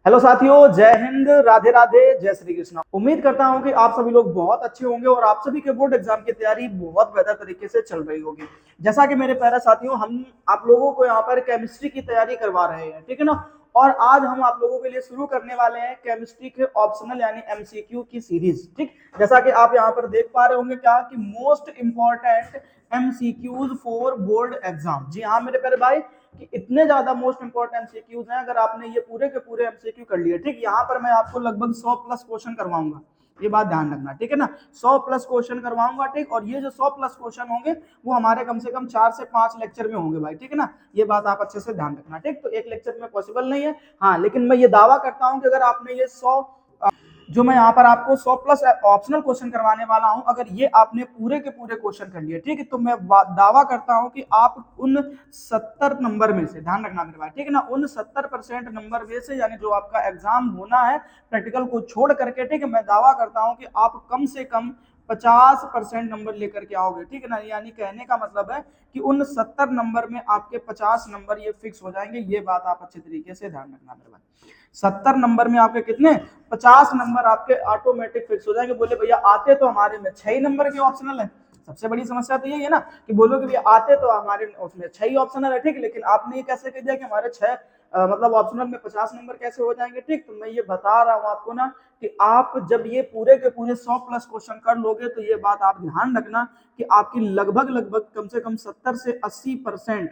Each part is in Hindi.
हेलो साथियों, जय हिंद, राधे राधे, जय श्री कृष्ण। उम्मीद करता हूं कि आप सभी लोग बहुत अच्छे होंगे और आप सभी के बोर्ड एग्जाम की तैयारी बहुत बेहतर तरीके से चल रही होगी। जैसा कि मेरे प्यारे साथियों, हम आप लोगों को यहाँ पर केमिस्ट्री की तैयारी करवा रहे हैं, ठीक है ना। और आज हम आप लोगों के लिए शुरू करने वाले हैं केमिस्ट्री के ऑप्शनल यानी एमसीक्यू की सीरीज। ठीक, जैसा कि आप यहाँ पर देख पा रहे होंगे क्या कि most important MCQs for board exam. जी हाँ मेरे प्यारे भाई, कि इतने ज्यादा मोस्ट इंपोर्टेंट एमसीक्यूज हैं। अगर आपने ये पूरे के पूरे एमसीक्यू कर लिए, ठीक, यहाँ पर मैं आपको लगभग 100 प्लस क्वेश्चन करवाऊंगा, ये बात ध्यान रखना, ठीक है ना। 100 प्लस क्वेश्चन करवाऊंगा, ठीक। और ये जो 100 प्लस क्वेश्चन होंगे वो हमारे कम से कम 4 से 5 लेक्चर में होंगे भाई, ठीक है ना। ये बात आप अच्छे से ध्यान रखना, ठीक। तो एक लेक्चर में पॉसिबल नहीं है, हाँ, लेकिन मैं ये दावा करता हूं कि अगर आपने ये 100 जो मैं यहाँ पर आपको 100 प्लस ऑप्शनल क्वेश्चन करवाने वाला हूं, अगर ये आपने पूरे के पूरे क्वेश्चन कर लिए, ठीक है, तो मैं दावा करता हूं कि आप उन 70 नंबर में से, ध्यान रखना मेरे भाई, ठीक है ना, उन 70% नंबर में से, यानी जो आपका एग्जाम होना है प्रैक्टिकल को छोड़ करके, ठीक है, मैं दावा करता हूं कि आप कम से कम 50% नंबर लेकर के आओगे, ठीक है ना। यानी कहने का मतलब है कि उन 70 नंबर में आपके 50 नंबर ये फिक्स हो जाएंगे। ये बात आप अच्छे तरीके से ध्यान रखना मेरे भाई। 70 नंबर में आपके कितने, 50 नंबर आपके ऑटोमेटिक फिक्स हो जाएंगे। बोले भैया आते तो हमारे में 6 नंबर के ऑप्शनल है। सबसे बड़ी समस्या तो यही है ना कि बोलो कि भैया आते तो हमारे उसमें 6 ही ऑप्शनल है, ठीक, लेकिन आपने ये कैसे कह दिया कि हमारे 6 मतलब ऑप्शनल में 50 नंबर कैसे हो जाएंगे, ठीक। तो मैं ये बता रहा हूं आपको ना कि आप जब ये पूरे के पूरे 100 प्लस क्वेश्चन कर लोगे तो ये बात आप ध्यान रखना कि आपकी लगभग लगभग कम से कम 70 से 80%,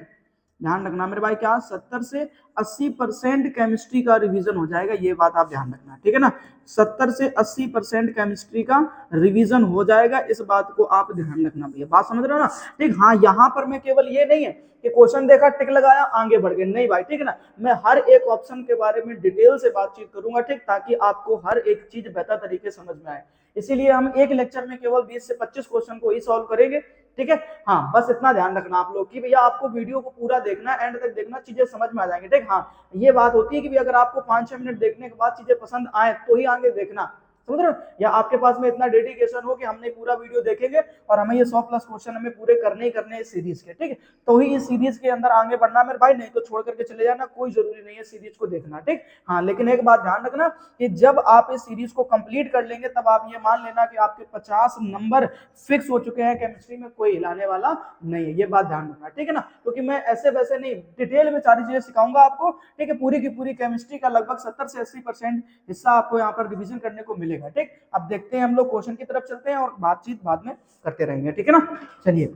ध्यान रखना मेरे भाई, क्या 70 से 80% केमिस्ट्री का रिवीजन हो जाएगा। ये बात आप ध्यान रखना, ठीक है ना। 70 से 80% केमिस्ट्री का रिवीजन हो जाएगा, इस बात को आप ध्यान रखना भैया, बात समझ रहे हो ना, ठीक। हाँ, यहाँ पर मैं केवल ये नहीं है कि क्वेश्चन देखा टिक लगाया आगे बढ़ गए, नहीं भाई, ठीक है ना। मैं हर एक ऑप्शन के बारे में डिटेल से बातचीत करूंगा, ठीक, ताकि आपको हर एक चीज बेहतर तरीके समझ में आए। इसीलिए हम एक लेक्चर में केवल 20 से 25 क्वेश्चन को ही सॉल्व करेंगे, ठीक है। हाँ, बस इतना ध्यान रखना आप लोग कि भैया आपको वीडियो को पूरा देखना, एंड तक देखना, चीजें समझ में आ जाएंगी, ठीक। हाँ, ये बात होती है कि अगर आपको 5-6 मिनट देखने के बाद चीजें पसंद आए तो ही आगे देखना, समझ रहे हो, या आपके पास में इतना डेडिकेशन हो कि हमने पूरा वीडियो देखेंगे और हमें ये 100 प्लस क्वेश्चन हमें पूरे करने ही करने इस सीरीज के, ठीक है, तो ही इस सीरीज के अंदर आगे बढ़ना मेरे भाई, नहीं तो छोड़ करके चले जाना, कोई जरूरी नहीं है सीरीज को देखना, ठीक। हाँ, लेकिन एक बात ध्यान रखना कि जब आप इस सीरीज को कंप्लीट कर लेंगे तब आप ये मान लेना कि आपके 50 नंबर फिक्स हो चुके हैं, केमिस्ट्री में कोई हिलाने वाला नहीं है। ये बात ध्यान रखना, ठीक है ना, क्योंकि मैं ऐसे वैसे नहीं, डिटेल में सारी चीजें सिखाऊंगा आपको, ठीक है। पूरी की पूरी केमिस्ट्री का लगभग 70 से 80% हिस्सा आपको यहाँ पर रिवीजन करने को मिलेगा, ठीक। अब देखते हैं, हम लोग क्वेश्चन की तरफ चलते हैं और बातचीत बाद में करते रहेंगे, ठीक है ना। चलिए,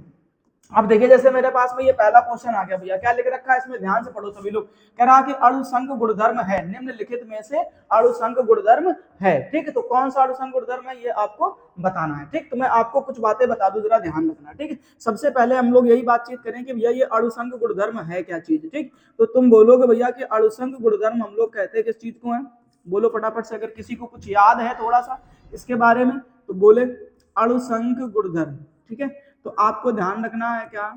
अब देखिए, जैसे मेरे पास में ये पहला क्वेश्चन आ गया भैया, क्या लिख रखा है इसमें, ध्यान से पढ़ो सभी लोग। कह रहा कि अणुसंग गुणधर्म है, निम्नलिखित में से अणुसंग गुणधर्म है, ठीक है। तो कौन सा अणुसंग गुणधर्म है ये आपको बताना है, ठीक। तो मैं आपको कुछ बातें बता दूं, जरा ध्यान रखना, ठीक है। सबसे पहले हम लोग यही बातचीत करें कि भैया ये अणुसंग गुणधर्म है क्या चीज, ठीक। तो तुम बोलोगे भैया कि अणुसंग गुणधर्म हम लोग कहते हैं किस चीज को है, बोलो फटाफट से, अगर किसी को कुछ याद है थोड़ा सा इसके बारे में तो बोले। अणुसंग गुणधर्म, ठीक है। तो आपको ध्यान रखना है क्या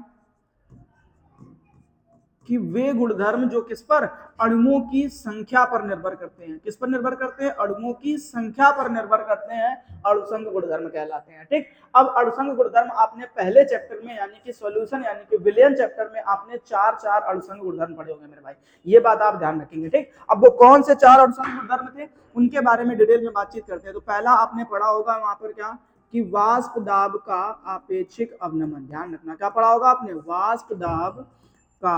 कि वे गुणधर्म जो किस पर, अणुओं की संख्या पर निर्भर करते हैं, किस पर निर्भर करते हैं, अणुओं की संख्या पर निर्भर करते हैं, अणुसंग गुणधर्म कहलाते हैं, ठीक। अब अणुसंग गुणधर्म आपने पहले चैप्टर में यानी कि सॉल्यूशन यानी कि विलयन चैप्टर में आपने 4 अणुसंग गुणधर्म पढ़े होंगे मेरे भाई, ये बात आप ध्यान रखेंगे, ठीक। अब वो कौन से 4 अणुसंग गुणधर्म थे उनके बारे में डिटेल में बातचीत करते हैं। तो पहला आपने पढ़ा होगा वहां पर क्या कि वाष्प दाब का आपेक्षिक अवनमन, ध्यान रखना, क्या पढ़ा होगा आपने, वाष्प दाब का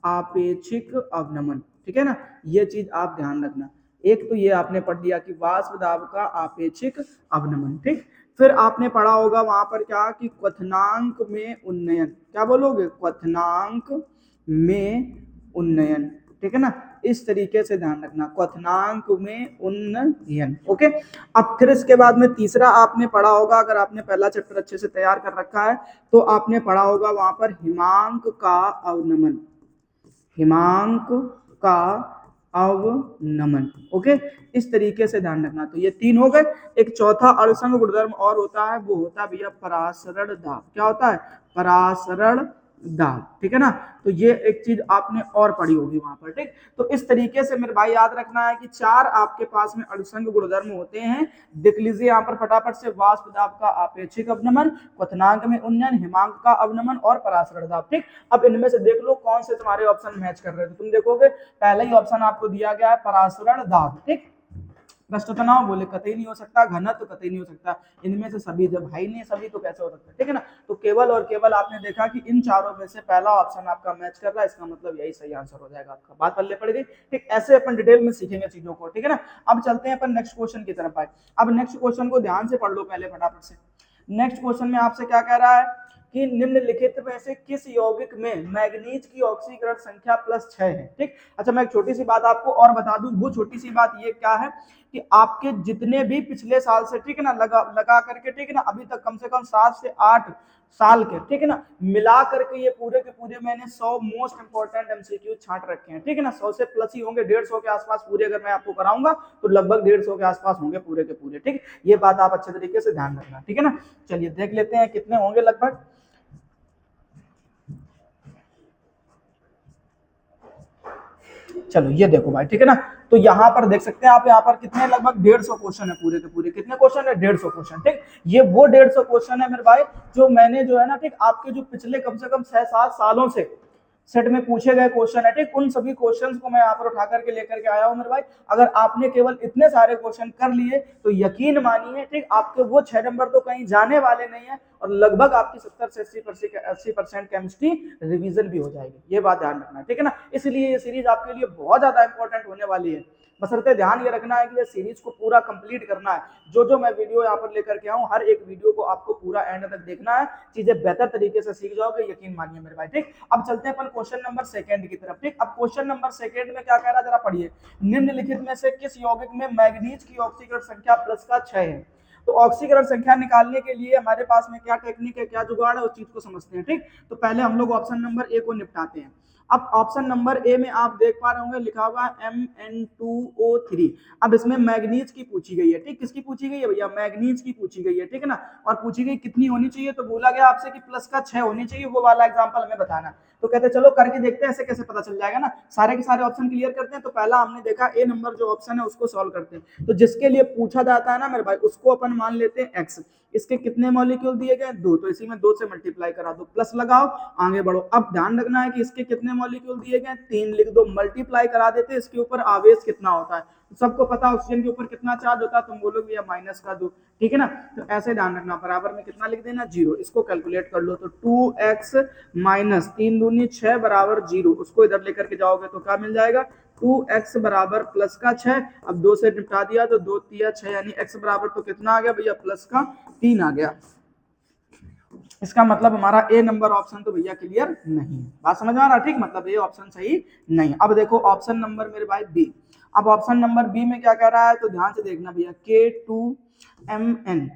आपेक्षिक अवनमन, ठीक है ना। ये चीज आप ध्यान रखना, एक तो ये आपने पढ़ लिया कि वाष्प दाब का आपेक्षिक अवनमन, ठीक। फिर आपने पढ़ा होगा वहां पर क्या कि क्वथनांक में उन्नयन, क्या बोलोगे, क्वथनांक में उन्नयन, ठीक है ना। इस तरीके से ध्यान रखना, क्वथनांक में उन्नयन, ओके। अब फिर इसके बाद में तीसरा आपने पढ़ा होगा, अगर आपने पहला चैप्टर अच्छे से तैयार कर रखा है तो आपने पढ़ा होगा वहां पर हिमांक का अवनमन, हिमांक का अवनमन, ओके। इस तरीके से ध्यान रखना। तो ये 3 हो गए। एक चौथा अणुसंग गुणधर्म और होता है, वो होता है भैया परासरण दाब, क्या होता है, परासरण दाब, ठीक है ना। तो ये एक चीज आपने और पढ़ी होगी वहां पर, ठीक। तो इस तरीके से मेरे भाई याद रखना है कि 4 आपके पास में अणुसंग गुणधर्म होते हैं। देख लीजिए यहाँ पर फटाफट से, वाष्प दाब का आपेक्षिक अवनमन, क्वथनांक में उन्नयन, हिमांक का अवनमन और परासरण दाब, ठीक। अब इनमें से देख लो कौन से तुम्हारे ऑप्शन मैच कर रहे थे। तुम देखोगे पहला ही ऑप्शन आपको दिया गया है परासरण दाब, ठीक। पृष्ठ तनाव बोले कतई नहीं हो सकता, घनत्व कतई नहीं हो सकता, इनमें से सभी जब भाई नहीं सभी तो कैसे हो सकता है, ठीक है ना। तो केवल और केवल आपने देखा कि इन चारों में से पहला ऑप्शन आपका मैच कर रहा है, इसका मतलब यही सही आंसर हो जाएगा आपका। बात पल्ले पड़ गई, ठीक। ऐसे अपन डिटेल में सीखेंगे चीजों को, ठीक है ना। अब चलते हैं अपन नेक्स्ट क्वेश्चन की तरफ। अब नेक्स्ट क्वेश्चन को ध्यान से पढ़ लो पहले फटाफट से। नेक्स्ट क्वेश्चन में आपसे क्या कह रहा है कि निम्नलिखित में से किस यौगिक में मैग्नीज की ऑक्सीकरण संख्या +6 है, ठीक। अच्छा मैं एक छोटी सी बात आपको और बता दूं, वो छोटी सी बात ये क्या है कि आपके जितने भी पिछले साल से, ठीक है ना, लगा करके, ठीक है ना, अभी तक कम से कम 7 से 8 साल के, ठीक है ना, मिला करके ये पूरे के पूरे मैंने 100 मोस्ट इंपोर्टेंट एमसीक्यू छांट रखे हैं, ठीक है ना। 100 से प्लस ही होंगे, 150 के आसपास पूरे अगर मैं आपको कराऊंगा तो लगभग 150 के आसपास होंगे पूरे के पूरे, ठीक। ये बात आप अच्छे तरीके से ध्यान रखना, ठीक है ना। चलिए देख लेते हैं कितने होंगे लगभग। चलो ये देखो भाई, ठीक है ना। तो यहाँ पर देख सकते हैं आप, यहाँ पर कितने लगभग 150 क्वेश्चन है पूरे के पूरे। कितने क्वेश्चन है? 150 क्वेश्चन, ठीक। ये वो 150 क्वेश्चन है मेरे भाई जो मैंने जो है ना, ठीक, आपके जो पिछले कम से कम 6-7 सालों से सेट में पूछे गए क्वेश्चन है, ठीक। उन सभी क्वेश्चंस को मैं यहाँ पर उठा करके लेकर के आया हूँ मेरे भाई। अगर आपने केवल इतने सारे क्वेश्चन कर लिए तो यकीन मानिए, ठीक, आपके वो 6 नंबर तो कहीं जाने वाले नहीं है और लगभग आपकी 70 से 80% केमिस्ट्री रिवीजन भी हो जाएगी। ये बात ध्यान रखना, ठीक है ना। इसलिए ये सीरीज आपके लिए बहुत ज्यादा इंपॉर्टेंट होने वाली है। बशर्ते ध्यान ये रखना है कि ये सीरीज को पूरा कंप्लीट करना है। जो जो मैं वीडियो यहाँ पर लेकर के आऊँ, हर एक वीडियो को आपको पूरा एंड तक देखना है, चीजें बेहतर तरीके से सीख जाओगे, यकीन मानिए मेरे भाई, ठीक। अब चलते हैं अपन क्वेश्चन नंबर सेकंड की तरफ, ठीक। अब क्वेश्चन नंबर सेकंड में क्या कह रहा है जरा पढ़िए। निम्नलिखित में से किस यौगिक में मैग्नीज की ऑक्सीकरण संख्या +6 है? तो ऑक्सीकरण संख्या निकालने के लिए हमारे पास में क्या टेक्निक है, क्या जुगाड़ है, उस चीज को समझते हैं, ठीक। तो पहले हम लोग ऑप्शन नंबर ए को निपटाते हैं। अब ऑप्शन नंबर ए में आप देख पा रहे होंगे लिखा हुआ Mn2O3। अब इसमें मैग्नीज की पूछी गई है, ठीक। किसकी पूछी गई है भैया? मैग्नीज की पूछी गई है, ठीक है ना। और पूछी गई कितनी होनी चाहिए, तो बोला गया आपसे कि +6 होनी चाहिए। वो वाला एग्जांपल हमें बताना। तो कहते चलो करके देखते हैं, ऐसे कैसे पता चल जाएगा ना। सारे के सारे ऑप्शन क्लियर करते हैं। तो पहला हमने देखा ए नंबर जो ऑप्शन है उसको सॉल्व करते हैं। तो जिसके लिए पूछा जाता है ना मेरे भाई, उसको अपन मान लेते हैं एक्स। इसके कितने मॉलिक्यूल दिए गए? 2। तो इसी में 2 से मल्टीप्लाई करा दो, प्लस लगाओ, आगे बढ़ो। अब ध्यान रखना है कि इसके कितने मॉलिक्यूल दिए गए? 3 लिख दो, मल्टीप्लाई करा देते इसके ऊपर आवेश कितना होता है। सबको पता है ऑक्सीजन के ऊपर कितना चार्ज होता है, तुम बोलोगे या -2, ठीक है ना। तो ऐसे ध्यान रखना, बराबर में कितना लिख देना? 0। इसको कैलकुलेट कर लो तो 2x माइनस 3 दूनी 6 बराबर 0। उसको इधर लेकर के जाओगे तो क्या मिल जाएगा? 2x बराबर +6। अब 2 से निपटा दिया तो 2 तिया 6, यानी x बराबर तो कितना आ गया भैया? +3 आ गया। इसका मतलब हमारा ए नंबर ऑप्शन तो भैया क्लियर नहीं। बात समझ में आ रहा? ठीक, मतलब ये ऑप्शन सही नहीं। अब देखो ऑप्शन नंबर मेरे भाई बी। अब ऑप्शन नंबर बी में क्या कह रहा है, तो ध्यान से देखना भैया। K2Mn,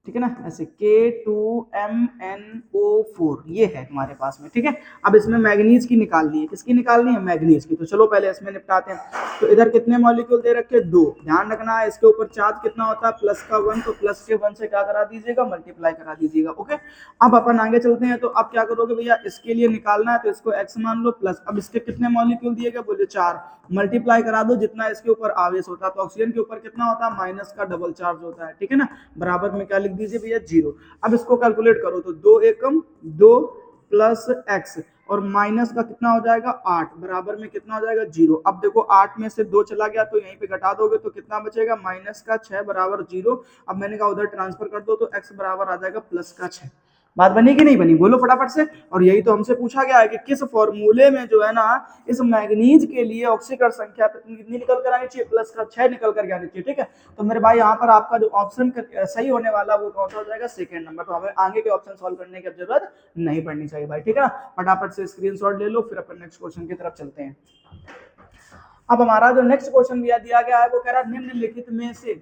ठीक है ना, ऐसे K2MnO4 ये है तुम्हारे पास में, ठीक है। अब इसमें मैग्नीज की निकालनी है। किसकी निकालनी है? मैग्नीज की। तो चलो पहले इसमें निपटाते हैं। तो इधर कितने मॉलिक्यूल दे रखे? 2। ध्यान रखना है इसके ऊपर चार्ज कितना होता है? +1। तो +1 से क्या करा दीजिएगा? मल्टीप्लाई करा दीजिएगा, ओके। अब अपन आगे चलते हैं। तो अब क्या करोगे भैया? इसके लिए निकालना है तो इसको x मान लो प्लस। अब इसके कितने मॉलिक्यूल दिए गए? बोले 4। मल्टीप्लाई करा दो जितना इसके ऊपर आवेश होता है। तो ऑक्सीजन के ऊपर कितना होता है? माइनस का डबल चार्ज होता है, ठीक है ना। बराबर में क्या लिख दीजिए भैया? 0। अब इसको कैलकुलेट करो तो 2 एकम 2 प्लस x और माइनस का कितना हो जाएगा? 8 बराबर में कितना हो जाएगा? 0। अब देखो 8 में से 2 चला गया तो यहीं पे घटा दोगे तो कितना बचेगा? -6 बराबर 0। अब मैंने कहा उधर ट्रांसफर कर दो तो x बराबर आ जाएगा +6। बात बनी कि नहीं बनी? बोलो फटाफट से। और यही तो हमसे पूछा गया है कि किस फॉर्मूले में जो है ना इस मैग्नीज के लिए ऑक्सीकरण संख्या कितनी निकल कर आनी चाहिए? +6 निकल कर आनी चाहिए, ठीक है। तो मेरे भाई यहाँ पर आपका जो ऑप्शन सही होने वाला वो कौन सा हो जाएगा? Second number. तो हमें आगे के ऑप्शन सॉल्व करने की जरूरत नहीं पड़नी चाहिए भाई, ठीक है ना। फटाफट से स्क्रीनशॉट ले लो, फिर अपन नेक्स्ट क्वेश्चन की तरफ चलते हैं। अब हमारा जो नेक्स्ट क्वेश्चन दिया गया है वो कह रहा है निम्नलिखित में से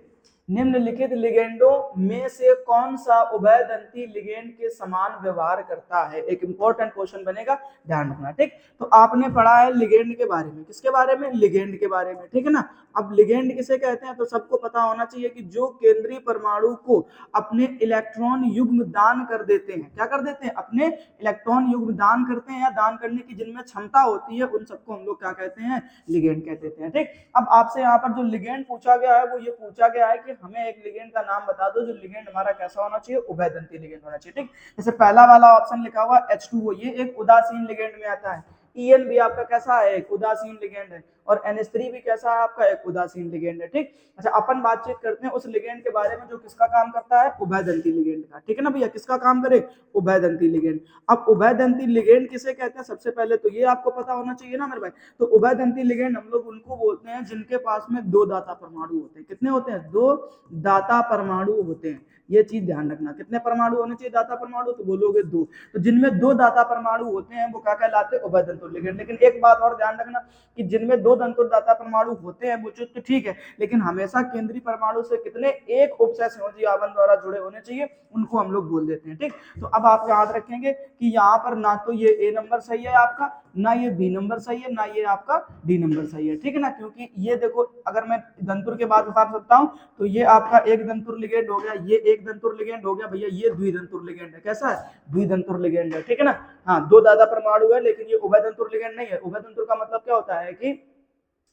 निम्नलिखित लिगेंडों में से कौन सा उभयदंती लिगेंड के समान व्यवहार करता है? एक इंपॉर्टेंट क्वेश्चन बनेगा, ध्यान रखना। ठीक, तो आपने पढ़ा है लिगेंड के बारे में, किसके बारे में? लिगेंड के बारे में, ठीक है ना। अब लिगेंड किसे कहते हैं तो सबको पता होना चाहिए कि जो केंद्रीय परमाणु को अपने इलेक्ट्रॉन युग्म दान कर देते हैं। क्या कर देते हैं? अपने इलेक्ट्रॉन युग्म दान करते हैं या दान करने की जिनमें क्षमता होती है, उन सबको हम लोग क्या कहते हैं? लिगेंड कहते हैं। ठीक, अब आपसे यहाँ पर जो लिगेंड पूछा गया है वो ये पूछा गया है कि हमें एक लिगेंड का नाम बता दो जो लिगेंड हमारा कैसा होना चाहिए? उभयदंती लिगेंड होना चाहिए। ठीक, जैसे पहला वाला ऑप्शन लिखा हुआ H2O, ये एक उदासीन लिगेंड में आता है। EN भी आपका कैसा है? एक उदासीन लिगेंड है। और NH3 भी कैसा है आपका? एक उदासीन लिगेंड है। ठीक, अच्छा अपन बातचीत करते हैं उस लिगेंड के बारे में जो किसका काम करता है? उभयदंती लिगेंड का। ठीक है ना भैया, किसका काम करे? उभयदंती लिगेंड। अब उभयदंती लिगेंड किसे कहते हैं? सबसे पहले तो ये आपको पता होना चाहिए ना मेरे भाई। तो उभयदंती लिगेंड हम लोग उनको बोलते हैं जिनके पास में दो दाता परमाणु होते हैं। कितने होते हैं? दो दाता परमाणु होते हैं। ये चीज ध्यान रखना। कितने परमाणु होने चाहिए दाता परमाणु? तो बोलोगे दो। तो जिनमें दो दाता परमाणु होते हैं वो क्या कहलाते हैं? उभयदंतुर लिगेंड। लेकिन एक बात और ध्यान रखना कि जिनमें दो दंतुर दाता परमाणु होते हैं वो चीज तो ठीक है, लेकिन हमेशा केंद्रीय परमाणु से कितने? एक उपसय संयोजी आवरण द्वारा जुड़े होने चाहिए, उनको हम लोग बोल देते हैं। ठीक, तो अब आप याद रखेंगे कि यहाँ पर ना तो ये ए नंबर सही है आपका, ना ये बी नंबर सही है, ना ये आपका डी नंबर सही है। ठीक है ना, क्योंकि ये देखो अगर मैं दंतुर के बाद बता सकता हूं तो ये आपका एक दंतुर लिगेंड हो गया, ये एक दंतुर लिगेंड हो गया भैया, ये द्विदंतुर लिगेंड है। कैसा है? द्विदंतुर लिगेंड है। ठीक है ना, हाँ दो दादा परमाणु है लेकिन ये उभयदंतुर लिगेंड नहीं है। उभयदंतुर का मतलब क्या होता है कि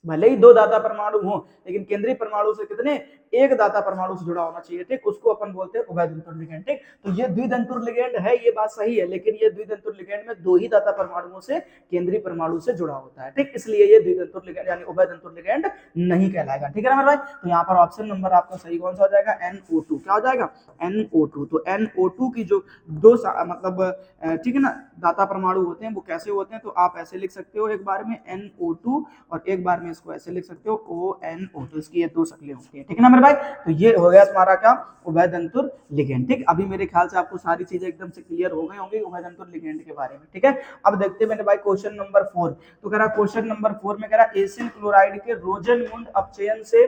भले ही दो दाता परमाणु हो लेकिन केंद्रीय परमाणु से कितने? एक दाता परमाणु से जुड़ा होना चाहिए। ठीक, उसको अपन बोलते हैं उभयदंतुर लिगेंड। ठीक, तो ये द्विदंतुर लिगेंड है, ये बात सही है, लेकिन ये द्विदंतुर लिगेंड में दो ही दाता परमाणुओं से केंद्रीय परमाणु से जुड़ा होता है। ठीक, इसलिए ये द्विदंतुर लिगेंड यानी उभयदंतुर लिगेंड नहीं कहलाएगा। ठीक है ना मेरे भाई, तो यहाँ पर ऑप्शन नंबर आपका सही कौन सा हो जाएगा? NO2। क्या हो जाएगा? NO2। तो NO2 की जो दो मतलब ठीक है ना दाता परमाणु होते हैं वो कैसे होते हैं? तो आप ऐसे लिख सकते हो एक बार में NO2 और एक बार में इसको ऐसे लिख सकते हो ONO। तो इसकी ये दो शक्लें होती है। ठीक है ना मेरे भाई, तो ये हो गया तुम्हारा क्या? उभयदंतुर लिगेंड। ठीक, अभी मेरे ख्याल से आपको सारी चीजें एकदम से क्लियर हो गई होंगी उभयदंतुर लिगेंड के बारे में। ठीक है, अब देखते हैं मेरे भाई क्वेश्चन नंबर 4। तो कह रहा क्वेश्चन नंबर 4 में कह रहा एसिल क्लोराइड के रोजनमुंड अपचयन से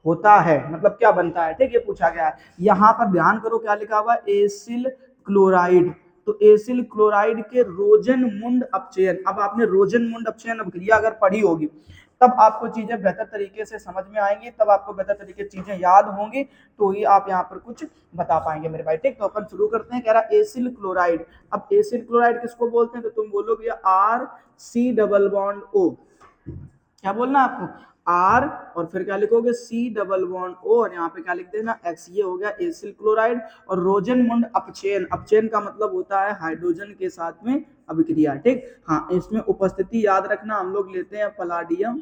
होता है, मतलब क्या बनता है? ठीक, ये पूछा गया है। यहाँ पर ध्यान करो क्या लिखा हुआ है? Acyl chloride. तो एसिल क्लोराइड के रोजनमुंड अपचयन। अब आपने रोजनमुंड अपचयन अभिक्रिया अगर पढ़ी होगी तब आपको चीजें बेहतर तरीके से समझ में आएंगी, तब आपको बेहतर तरीके से चीजें याद होंगी, तो ही आप यहाँ पर कुछ बता पाएंगे मेरे भाई। ठीक, तो अपन शुरू करते हैं। कह रहा एसिल क्लोराइड। अब एसिल क्लोराइड किसको बोलते हैं? तो तुम बोलोगे RC डबल बॉन्ड O। क्या बोलना आपको? आर और फिर क्या लिखोगे? C डबल बॉन्ड O और यहाँ पे क्या लिख देना? X। ये हो गया एसिल क्लोराइड। और रोजनमुंड अपचयन, अपचयन का मतलब होता है हाइड्रोजन के साथ में अभिक्रिया। ठीक, हाँ इसमें उपस्थिति याद रखना, हम लोग लेते हैं पलाडियम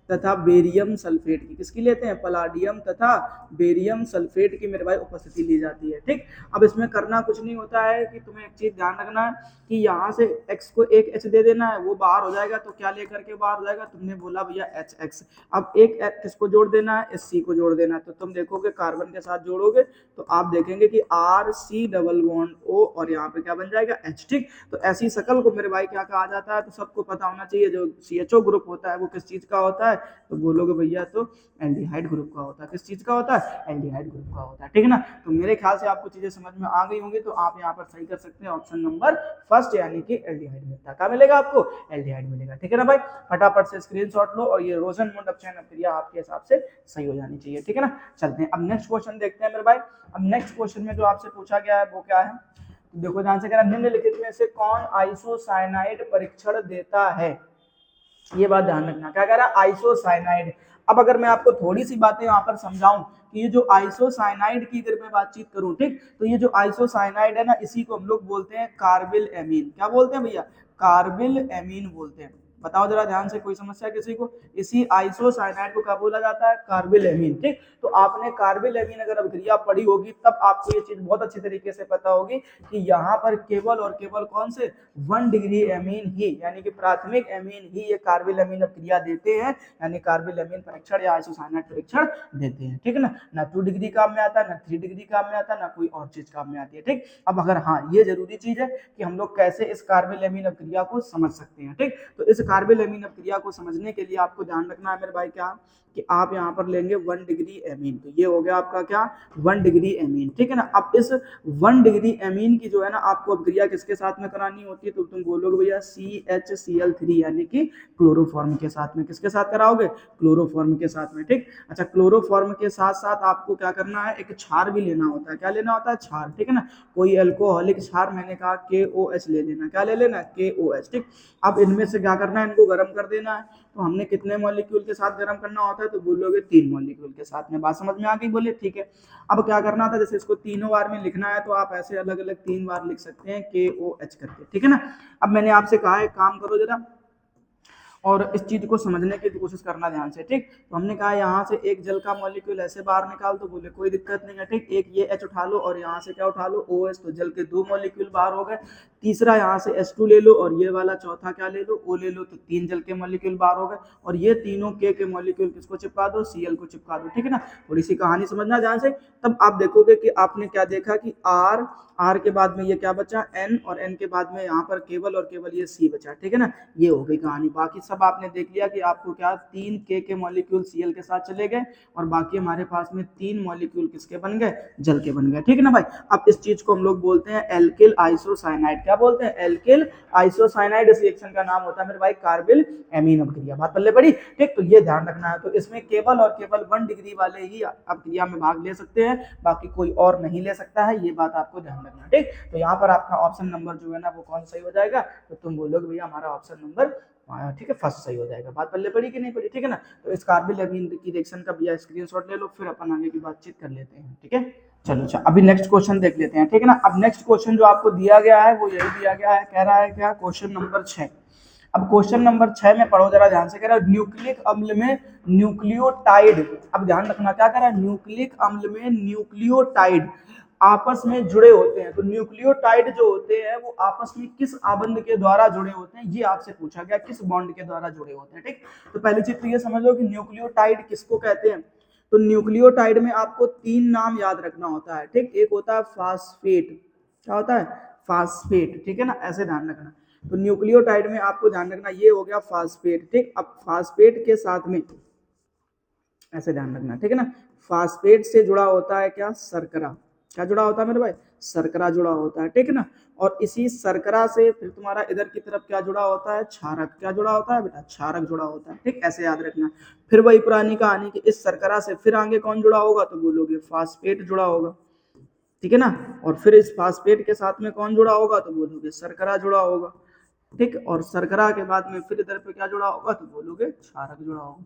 तथा बेरियम सल्फेट की। किसकी लेते हैं? पलाडियम तथा बेरियम सल्फेट की मेरे भाई उपस्थिति ली जाती है। ठीक, अब इसमें करना कुछ नहीं होता है कि तुम्हें एक चीज ध्यान रखना है कि यहाँ से x को एक h दे देना है, वो बाहर हो जाएगा। तो क्या लेकर के बाहर हो जाएगा? तुमने बोला भैया HX। अब एक किसको जोड़ देना है? SC को जोड़ देना है। तो तुम देखोगे कार्बन के साथ जोड़ोगे तो आप देखेंगे कि RC डबल बॉन्ड O और यहाँ पे क्या बन जाएगा? H। ठीक, तो ऐसी शकल को मेरे भाई क्या कहा जाता है? तो सबको पता होना चाहिए जो CHO ग्रुप होता है वो किस चीज का होता है? तो बोलोगे भैया तो एल्डिहाइड ग्रुप का होता है। किस चीज का होता है? एल्डिहाइड ग्रुप का होता है। ठीक है ना, तो मेरे ख्याल से आपको चीजें समझ में आ गई होंगी, तो आप यहाँ पर सही कर सकते हैं ऑप्शन नंबर फर्स्ट, यानी कि एल्डिहाइड मिलता है। क्या मिलेगा आपको? एल्डिहाइड मिलेगा। ठीक है ना भाई, फटाफट से स्क्रीनशॉट लो और ये रोजनमुंड अपचयन अभिक्रिया आपके हिसाब से सही हो जानी चाहिए। ठीक है ना, चलते हैं अब नेक्स्ट क्वेश्चन देखते हैं मेरे भाई। अब नेक्स्ट क्वेश्चन में जो आपसे पूछा गया है वो क्या है? देखो ध्यान से, कह रहा निम्नलिखित में से कौन आइसोसाइनाइड परीक्षण देता है? ये बात ध्यान रखना। क्या कह रहा है? आइसोसाइनाइड। अब अगर मैं आपको थोड़ी सी बातें यहाँ पर समझाऊं कि ये जो आइसोसाइनाइड की अगर मैं बातचीत करूं, ठीक, तो ये जो आइसोसाइनाइड है ना, इसी को हम लोग बोलते हैं कार्बिल एमीन। क्या बोलते हैं भैया? कार्बिल एमीन बोलते हैं। बताओ जरा ध्यान से, कोई समस्या किसी को? इसी आइसोसाइनाइड को क्या बोला जाता है? Carbyl amine. ठीक, तो आपने कार्बिल एमीन अगर अभिक्रिया पढ़ी होगी तब आपको ये चीज बहुत अच्छी तरीके से पता होगी कि यहाँ पर केवल और केवल कौन से 1 डिग्री एमीन ही, यानी कि प्राथमिक एमीन ही ये कार्बिल एमीन अभिक्रिया देते हैं, यानी कार्बिल एमीन परीक्षण या आइसोसाइनाइड परीक्षण देते हैं। ठीक है ना, ना 2 डिग्री काम में आता है, ना 3 डिग्री काम में आता है, ना कोई और चीज काम में आती है। ठीक, अब अगर हाँ ये जरूरी चीज है कि हम लोग कैसे इस कार्बिल एमीन अभिक्रिया को समझ सकते हैं। ठीक, तो इस कार्बिल एमीन अभिक्रिया को समझने के लिए आपको ध्यान रखना है मेरे भाई क्या कि आप यहाँ पर लेंगे 1 डिग्री एमीन, तो ये हो गया आपका क्या 1 डिग्री एमीन, ठीक है ना। अब इस 1 डिग्री एमीन की जो है ना आपको अभिक्रिया किसके साथ में करानी होती है, तो तुम बोलोगे भैया CHCl3 यानी कि क्लोरोफॉर्म के साथ में। किसके साथ कराओगे, क्लोरोफॉर्म के साथ में, ठीक। अच्छा, क्लोरोफॉर्म के साथ साथ आपको क्या करना है, एक क्षार भी लेना होता है। क्या लेना होता है, क्षार, ठीक है ना। कोई एल्कोहलिक क्षार, मैंने कहा KOH ले लेना। क्या ले लेना, KOH, ठीक। अब इनमें से क्या करना है, इनको गर्म कर देना है। तो हमने कितने मॉलिक्यूल के साथ गर्म करना होता है, तो बोलोगे 3 मॉलिक्यूल के साथ में। बात समझ में आ गई, बोले ठीक है। अब क्या करना था, जैसे इसको तीनों बार में लिखना है तो आप ऐसे अलग अलग 3 बार लिख सकते हैं KOH करके, ठीक है ना। अब मैंने आपसे कहा है काम करो जरा और इस चीज को समझने की कोशिश करना ध्यान से, ठीक। तो हमने कहा यहाँ से एक जल का मॉलिक्यूल ऐसे बाहर निकाल, तो बोले कोई दिक्कत नहीं है, ठीक। एक ये H उठा लो और यहाँ से क्या उठा लो, OH, तो जल के 2 मॉलिक्यूल बाहर हो गए। तीसरा यहाँ से H2 ले लो और ये वाला चौथा क्या ले लो, O ले लो, तो 3 जल के मॉलिक्यूल बाहर हो गए। और ये तीनों K के मॉलिक्यूल किसको चिपका दो, Cl को चिपका दो, ठीक है ना। थोड़ी सी कहानी समझना ध्यान से, तब आप देखोगे कि आपने क्या देखा कि R के बाद में ये क्या बचा, N, और N के बाद में यहाँ पर केवल और केवल ये C बचा, ठीक है ना। ये हो गई कहानी। बाकी सब आपने देख लिया कि आपको क्या 3 K के मॉलिक्यूल Cl के साथ चले गए और बाकी हमारे पास में 3 मॉलिक्यूल किसके बन गए, जल के बन गए, ठीक है ना भाई। अब इस चीज को हम लोग बोलते हैं एल्किल आइसोसाइनाइड। क्या बोलते हैं, एल्किल आइसोसाइनाइड। इस रिएक्शन का नाम होता है मेरे भाई कार्बिल एमीन अभिक्रिया। बात पल्ले पड़ी, ठीक। तो ये ध्यान रखना है। तो इसमें केवल और केवल 1 डिग्री वाले ही अभिक्रिया में भाग ले सकते हैं, बाकी कोई और नहीं ले सकता है, ये बात आपको ध्यान रखना, ठीक। तो यहाँ पर आपका ऑप्शन नंबर जो है ना वो कौन सही हो जाएगा, तो तुम बोलोगे भैया हमारा ऑप्शन नंबर, ठीक है, फर्स्ट सही हो जाएगा। बात पल्ले पड़ी कि नहीं पड़ी, ठीक है ना। तो इस कार्बिल एमीन की रिएक्शन का भैया स्क्रीनशॉट ले लो, फिर अपन आगे की बातचीत कर लेते हैं, ठीक है। चलो अच्छा, अभी नेक्स्ट क्वेश्चन देख लेते हैं, ठीक है ना। अब नेक्स्ट क्वेश्चन जो आपको दिया गया है वो यही दिया गया है, कह रहा है क्या, क्वेश्चन नंबर 6। अब क्वेश्चन नंबर 6 में पढ़ो जरा ध्यान से, कह रहा है न्यूक्लिक अम्ल में न्यूक्लियोटाइड। अब ध्यान रखना क्या कह रहा है, न्यूक्लिक अम्ल में न्यूक्लियोटाइड आपस में जुड़े होते हैं। तो न्यूक्लियोटाइड जो होते हैं वो आपस में किस आबंध के द्वारा जुड़े होते हैं, ये आपसे पूछा गया, किस बॉन्ड के द्वारा जुड़े होते हैं, ठीक। तो पहली चीज तो ये समझ लो कि न्यूक्लियोटाइड किसको कहते हैं। तो न्यूक्लियोटाइड में आपको 3 नाम याद रखना होता है, ठीक। एक होता है फास्फेट, क्या होता है, फास्फेट, ठीक है ना, ऐसे ध्यान रखना। तो न्यूक्लियोटाइड में आपको ध्यान रखना ये हो गया फास्फेट, ठीक। अब फास्फेट के साथ में ऐसे ध्यान रखना, ठीक है ना। फास्फेट से जुड़ा होता है क्या, शर्करा। क्या जुड़ा होता है मेरे भाई, शर्करा जुड़ा होता है, ठीक है ना। और इसी शर्करा से फिर तुम्हारा इधर की तरफ क्या जुड़ा होता है, क्षारक। क्या जुड़ा होता है बेटा, क्षारक जुड़ा होता है, ठीक। ऐसे याद रखना। फिर वही पुरानी कहानी कि इस शर्करा से फिर आगे कौन जुड़ा होगा, तो बोलोगे फास्फेट जुड़ा होगा, ठीक है ना। और फिर इस फास्फेट के साथ में कौन जुड़ा होगा, तो बोलोगे शर्करा जुड़ा होगा, ठीक। और शर्करा के बाद में फिर इधर पे क्या जुड़ा होगा, तो बोलोगे क्षारक जुड़ा होगा।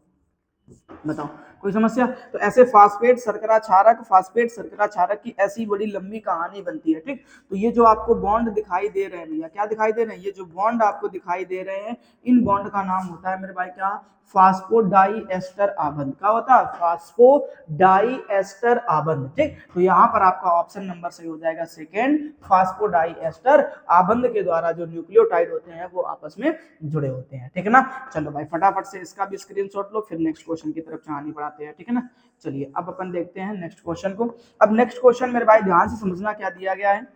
बताओ कोई समस्या। तो ऐसे फास्फेट शर्करा क्षारक, फास्फेट शर्करा क्षारक की ऐसी बड़ी लंबी कहानी बनती है, ठीक। तो ये जो आपको बॉन्ड दिखाई दे रहे हैं भैया, क्या दिखाई दे रहे हैं, ये जो बॉन्ड आपको दिखाई दे रहे हैं, इन बॉन्ड का नाम होता है मेरे भाई क्या, फास्फोडाइएस्टर आबंध। क्या होता है, फास्फोडाइएस्टर आबंध, ठीक। तो यहाँ पर आपका ऑप्शन नंबर सही हो जाएगा सेकेंड, फास्फोडाइएस्टर आबंध के द्वारा जो न्यूक्लियोटाइड होते हैं वो आपस में जुड़े होते हैं, ठीक है ना। चलो भाई फटाफट से इसका भी स्क्रीनशॉट लो, फिर नेक्स्ट क्वेश्चन की तरफ कहानी बढ़ाते हैं, ठीक है ना। चलिए अब अपन देखते हैं नेक्स्ट क्वेश्चन को। अब नेक्स्ट क्वेश्चन मेरे भाई ध्यान से समझना क्या दिया गया है,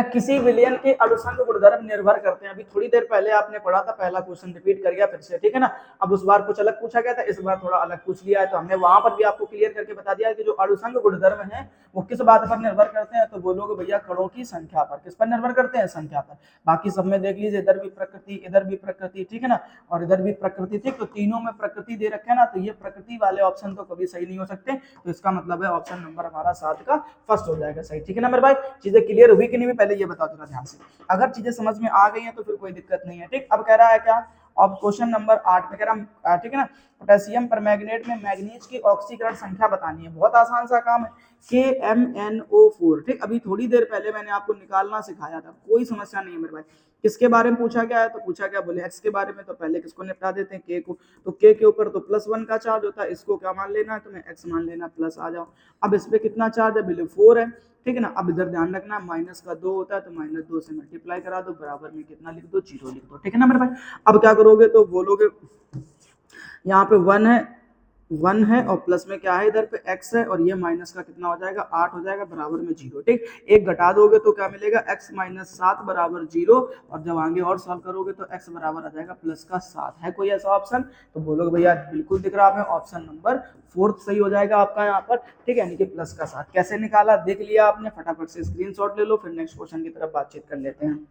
किसी विलयन के अनुसंग गुणधर्म निर्भर करते हैं। अभी थोड़ी देर पहले आपने पढ़ा था, पहला क्वेश्चन रिपीट कर गया फिर से, ठीक है ना। अब उस बार कुछ अलग पूछा गया था, इस बार थोड़ा अलग पूछ लिया है, तो हमने वहां पर भी आपको क्लियर करके बता दिया कि जो अनुसंग गुणधर्म है वो किस बात पर निर्भर करते हैं, तो बोलोगे भैया कणों की संख्या पर। किस पर निर्भर करते हैं, संख्या पर। बाकी सब में देख लीजिए, इधर भी प्रकृति, इधर भी प्रकृति, ठीक है ना, और इधर भी प्रकृति, ठीक। तो तीनों में प्रकृति दे रखे है ना, तो ये प्रकृति वाले ऑप्शन तो कभी सही नहीं हो सकते। तो इसका मतलब है ऑप्शन नंबर हमारा 7 का फर्स्ट हो जाएगा सही, ठीक है ना मेरे भाई। चीजें क्लियर हुई कि नहीं, पहले ये बताओ जरा ध्यान से। अगर चीजें समझ में आ गई हैं तो फिर कोई दिक्कत नहीं है, ठीक। अब कह रहा है क्या, अब क्वेश्चन नंबर 8 में कह रहा, ठीक है ना, पोटेशियम परमैंगनेट में मैग्नीज की ऑक्सीकरण संख्या बतानी है। बहुत आसान सा काम है, KMnO4, ठीक। अभी थोड़ी देर पहले मैंने आपको निकालना सिखाया था, कोई समस्या नहीं है मेरे भाई। किसके बारे में पूछा गया है, तो पूछा गया बोले एक्स के बारे में, तो पहले किसको निपटा देते हैं, के को। तो के ऊपर तो +1 का चार्ज होता है, इसको क्या मान लेना है तुम्हें, एक्स मान लेना, प्लस आ जाओ। अब इस पे कितना चार्ज है, बोले 4 है, ठीक है ना। अब इधर ध्यान रखना माइनस का 2 होता है, तो -2 से मल्टीप्लाई करा दो, बराबर में कितना लिख दो, 0 लिख दो, ठीक है ना मेरे भाई। अब क्या करोगे, तो बोलोगे यहाँ पे 1 है, 1 है और प्लस में क्या है इधर पे x है और ये माइनस का कितना हो जाएगा 8 हो जाएगा बराबर में 0। ठीक, एक घटा दोगे तो क्या मिलेगा x माइनस 7 बराबर 0 और जब आगे और सॉल्व करोगे तो x बराबर आ जाएगा प्लस का 7। है कोई ऐसा ऑप्शन? तो बोलोगे भैया बिल्कुल दिख रहा है ऑप्शन नंबर 4 सही हो जाएगा आपका यहाँ पर। ठीक है, यानी कि प्लस का 7 कैसे निकाला देख लिया आपने, फटाफट से स्क्रीनशॉट ले लो, फिर नेक्स्ट क्वेश्चन की तरफ बातचीत कर लेते हैं।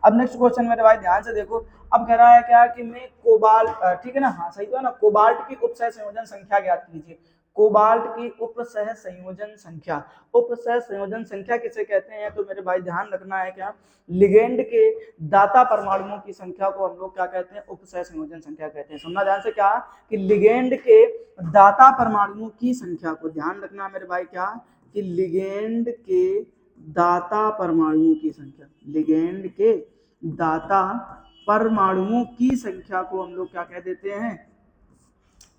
अब नेक्स्ट क्वेश्चन मेरे भाई ध्यान से देखो। अब कह रहा है क्या कि मैं कोबाल्ट, ठीक है ना, हाँ सही तो है ना, कोबाल्ट की उपसह संयोजन संख्या ज्ञात कीजिए। कोबाल्ट की उपसह संयोजन संख्या, उपसह संयोजन संख्या किसे कहते हैं? तो मेरे भाई ध्यान रखना है क्या, लिगेंड के दाता परमाणुओं की संख्या को हम लोग क्या कहते हैं? उपसह संयोजन संख्या कहते हैं। सुनना ध्यान से, क्या कि लिगेंड के दाता परमाणुओं की संख्या को ध्यान रखना मेरे भाई, क्या कि लिगेंड के दाता परमाणुओं की संख्या, लिगेंड के दाता परमाणुओं की संख्या को हम लोग क्या कह देते हैं?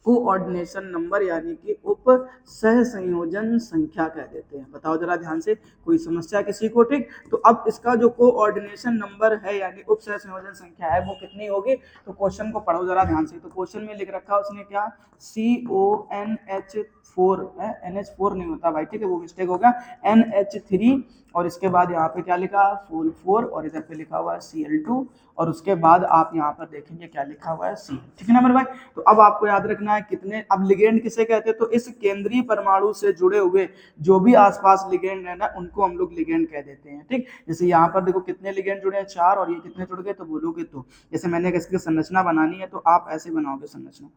कोऑर्डिनेशन नंबर यानी कि उप सह संयोजन संख्या कह देते हैं। बताओ जरा ध्यान से, कोई समस्या किसी को? ठीक, तो अब इसका जो कोऑर्डिनेशन नंबर है यानी उप सह संयोजन संख्या है वो कितनी होगी? तो क्वेश्चन को पढ़ो जरा ध्यान से। तो क्वेश्चन में लिख रखा है उसने क्या, CONH4 है, NH4 नहीं होता भाई, ठीक है वो मिस्टेक हो गया, NH3 और इसके बाद यहाँ पे क्या लिखा है? फुल 4 और इधर पे लिखा हुआ है Cl2 और उसके बाद आप यहाँ पर देखेंगे क्या लिखा हुआ है Cl। ठीक है ना मेरे भाई? तो अब आपको याद रखना है कितने, अब लिगेंड किसे कहते हैं? तो इस केंद्रीय परमाणु से जुड़े हुए जो भी आसपास लिगेंड है ना उनको हम लोग लिगेंड कह देते हैं। ठीक, जैसे यहाँ पर देखो कितने लिगेंड जुड़े हैं, 4, और ये कितने जुड़ गए? तो बोलोगे तो जैसे मैंने इसकी संरचना बनानी है तो आप ऐसे बनाओगे संरचना,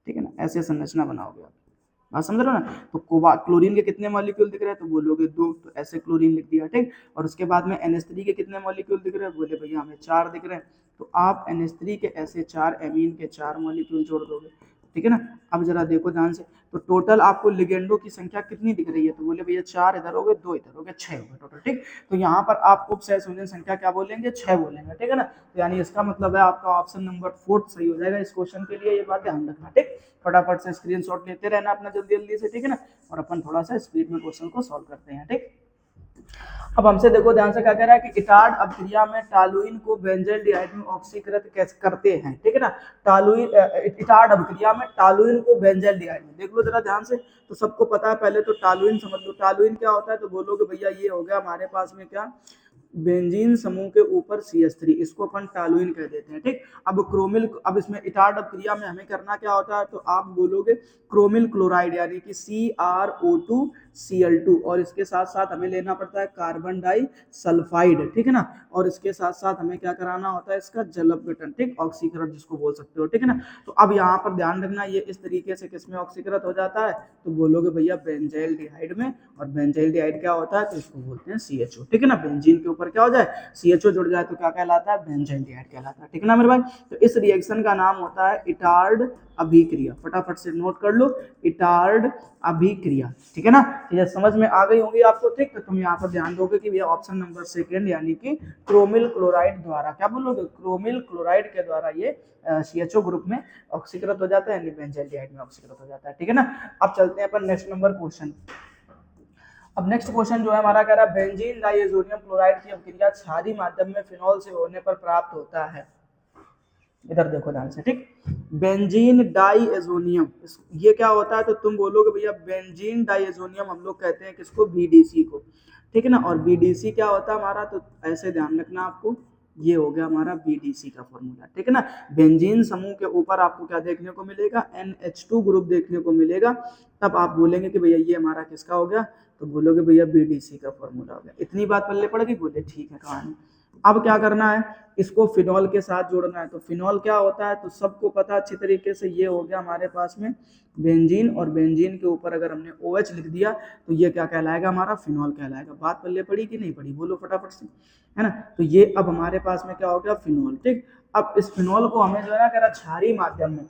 ठीक है ना, ऐसे संरचना बनाओगे आप, बात समझ रहे हो ना? तो क्लोरीन के कितने मॉलिक्यूल दिख रहे हैं? तो बोलोगे 2, तो ऐसे क्लोरीन लिख दिया। ठीक, और उसके बाद में NH3 के कितने मॉलिक्यूल दिख रहे हैं? बोले भैया हमें 4 दिख रहे हैं, तो आप NH3 के ऐसे 4 एमीन के 4 मॉलिक्यूल जोड़ दोगे। ठीक है ना? अब जरा देखो ध्यान से, तो टोटल आपको लिगेंडो की संख्या कितनी दिख रही है? तो बोले भैया 4 इधर हो गए, 2 इधर हो गए, 6 हो गए टोटल। ठीक, तो यहाँ पर आप उप सह संयोजन संख्या क्या बोलेंगे? 6 बोलेंगे। ठीक है ना? तो यानी इसका मतलब है आपका ऑप्शन नंबर 4 सही हो जाएगा इस क्वेश्चन के लिए, ये बात ध्यान रखना। ठीक, फटाफट से स्क्रीनशॉट लेते रहना अपना जल्दी जल्दी से, ठीक है ना, और अपन थोड़ा सा स्पीड में क्वेश्चन को सॉल्व करते हैं। ठीक, अब हमसे देखो ध्यान से क्या कह रहा है कि इटार्ड अभिक्रिया में टालुइन को बेंजल डिहाइड में ऑक्सीकृत कैसे करते हैं? ठीक है ना, टालुइन इटार्ड अभिक्रिया में टालुइन को बेंजल डिहाइड में, देख लो जरा ध्यान से। तो सबको पता है, पहले तो टालुइन समझ लो, टालुइन क्या होता है? तो बोलोगे भैया ये हो गया हमारे पास में क्या, बेंजीन समूह के ऊपर CH3, इसको अपन टालुइन कह देते हैं। ठीक, अब क्रोमिल, अब इसमें इटार्ड अभिक्रिया में हमें करना क्या होता है? तो आप बोलोगे क्रोमिल क्लोराइड यानी कि CrO2 Cl2, और इसके साथ साथ हमें लेना पड़ता है कार्बन डाई सल्फाइड। ठीक है ना, और इसके साथ साथ हमें क्या कराना होता है? इसका जल अपघटन, ठीक, ऑक्सीकरण जिसको बोल सकते हो। ठीक है ना, तो अब यहाँ पर ध्यान रखना ये इस तरीके से किसमें ऑक्सीकृत हो जाता है? तो बोलोगे भैया बेंजाइल डिहाइड में, और बेंजाइल डिहाइड क्या होता है? तो इसको बोलते हैं CHO। ठीक है ना, बेंजीन के ऊपर क्या हो जाए? CHO जुड़ जाए तो क्या कहलाता है? बेंजाइल डिहाइड कहलाता है। ठीक है ना मेरे भाई? तो इस रिएक्शन का नाम होता है इटार्ड अभिक्रिया, फटाफट से नोट कर लो, इटार्ड अभिक्रिया। ठीक है ना, ये समझ में आ गई होगी आपको। ठीक, तो तुम यहाँ पर ध्यान दोगे कि भैया ऑप्शन नंबर 2 यानी कि क्रोमिल क्लोराइड द्वारा, क्या बोलोगे? क्रोमिल क्लोराइड के द्वारा ये CHO ग्रुप में ऑक्सीकृत हो जाता है, यानी बेंजाइल डिहाइड में ऑक्सीकृत हो जाता है। ठीक है ना, अब चलते हैं अपन नेक्स्ट नंबर क्वेश्चन। अब नेक्स्ट क्वेश्चन जो है हमारा कह रहा है बेंजीन डाइएजोनियम क्लोराइड की अभिक्रिया क्षारीय माध्यम में फिनॉल से होने पर प्राप्त होता है। इधर देखो ध्यान से, ठीक, बेंजीन डाइएजोनियम, ये क्या होता है? तो तुम बोलोगे भैया बेंजीन डाइएजोनियम हम लोग कहते हैं किसको? BDC को। ठीक है ना, और BDC क्या होता है हमारा? तो ऐसे ध्यान रखना आपको, ये हो गया हमारा BDC का फॉर्मूला। ठीक है ना, बेंजीन समूह के ऊपर आपको क्या देखने को मिलेगा? NH2 ग्रुप देखने को मिलेगा। तब आप बोलेंगे कि भैया ये हमारा किसका हो गया? तो बोलोगे भैया BDC का फॉर्मूला हो गया। इतनी बात पल्ले पड़ेगी? बोले ठीक है कहानी। अब क्या करना है? इसको फिनॉल के साथ जोड़ना है। तो फिनॉल क्या होता है? तो सबको पता अच्छी तरीके से, ये हो गया हमारे पास में बेंजीन, और बेंजीन के ऊपर अगर हमने OH लिख दिया तो ये क्या कहलाएगा? हमारा फिनॉल कहलाएगा। बात पल्ले पड़ी कि नहीं पड़ी? बोलो फटाफट से, है ना? तो ये अब हमारे पास में क्या हो गया? फिनॉल। ठीक, अब इस फिनॉल को हमें जो है ना कह रहा क्षारीय माध्यम में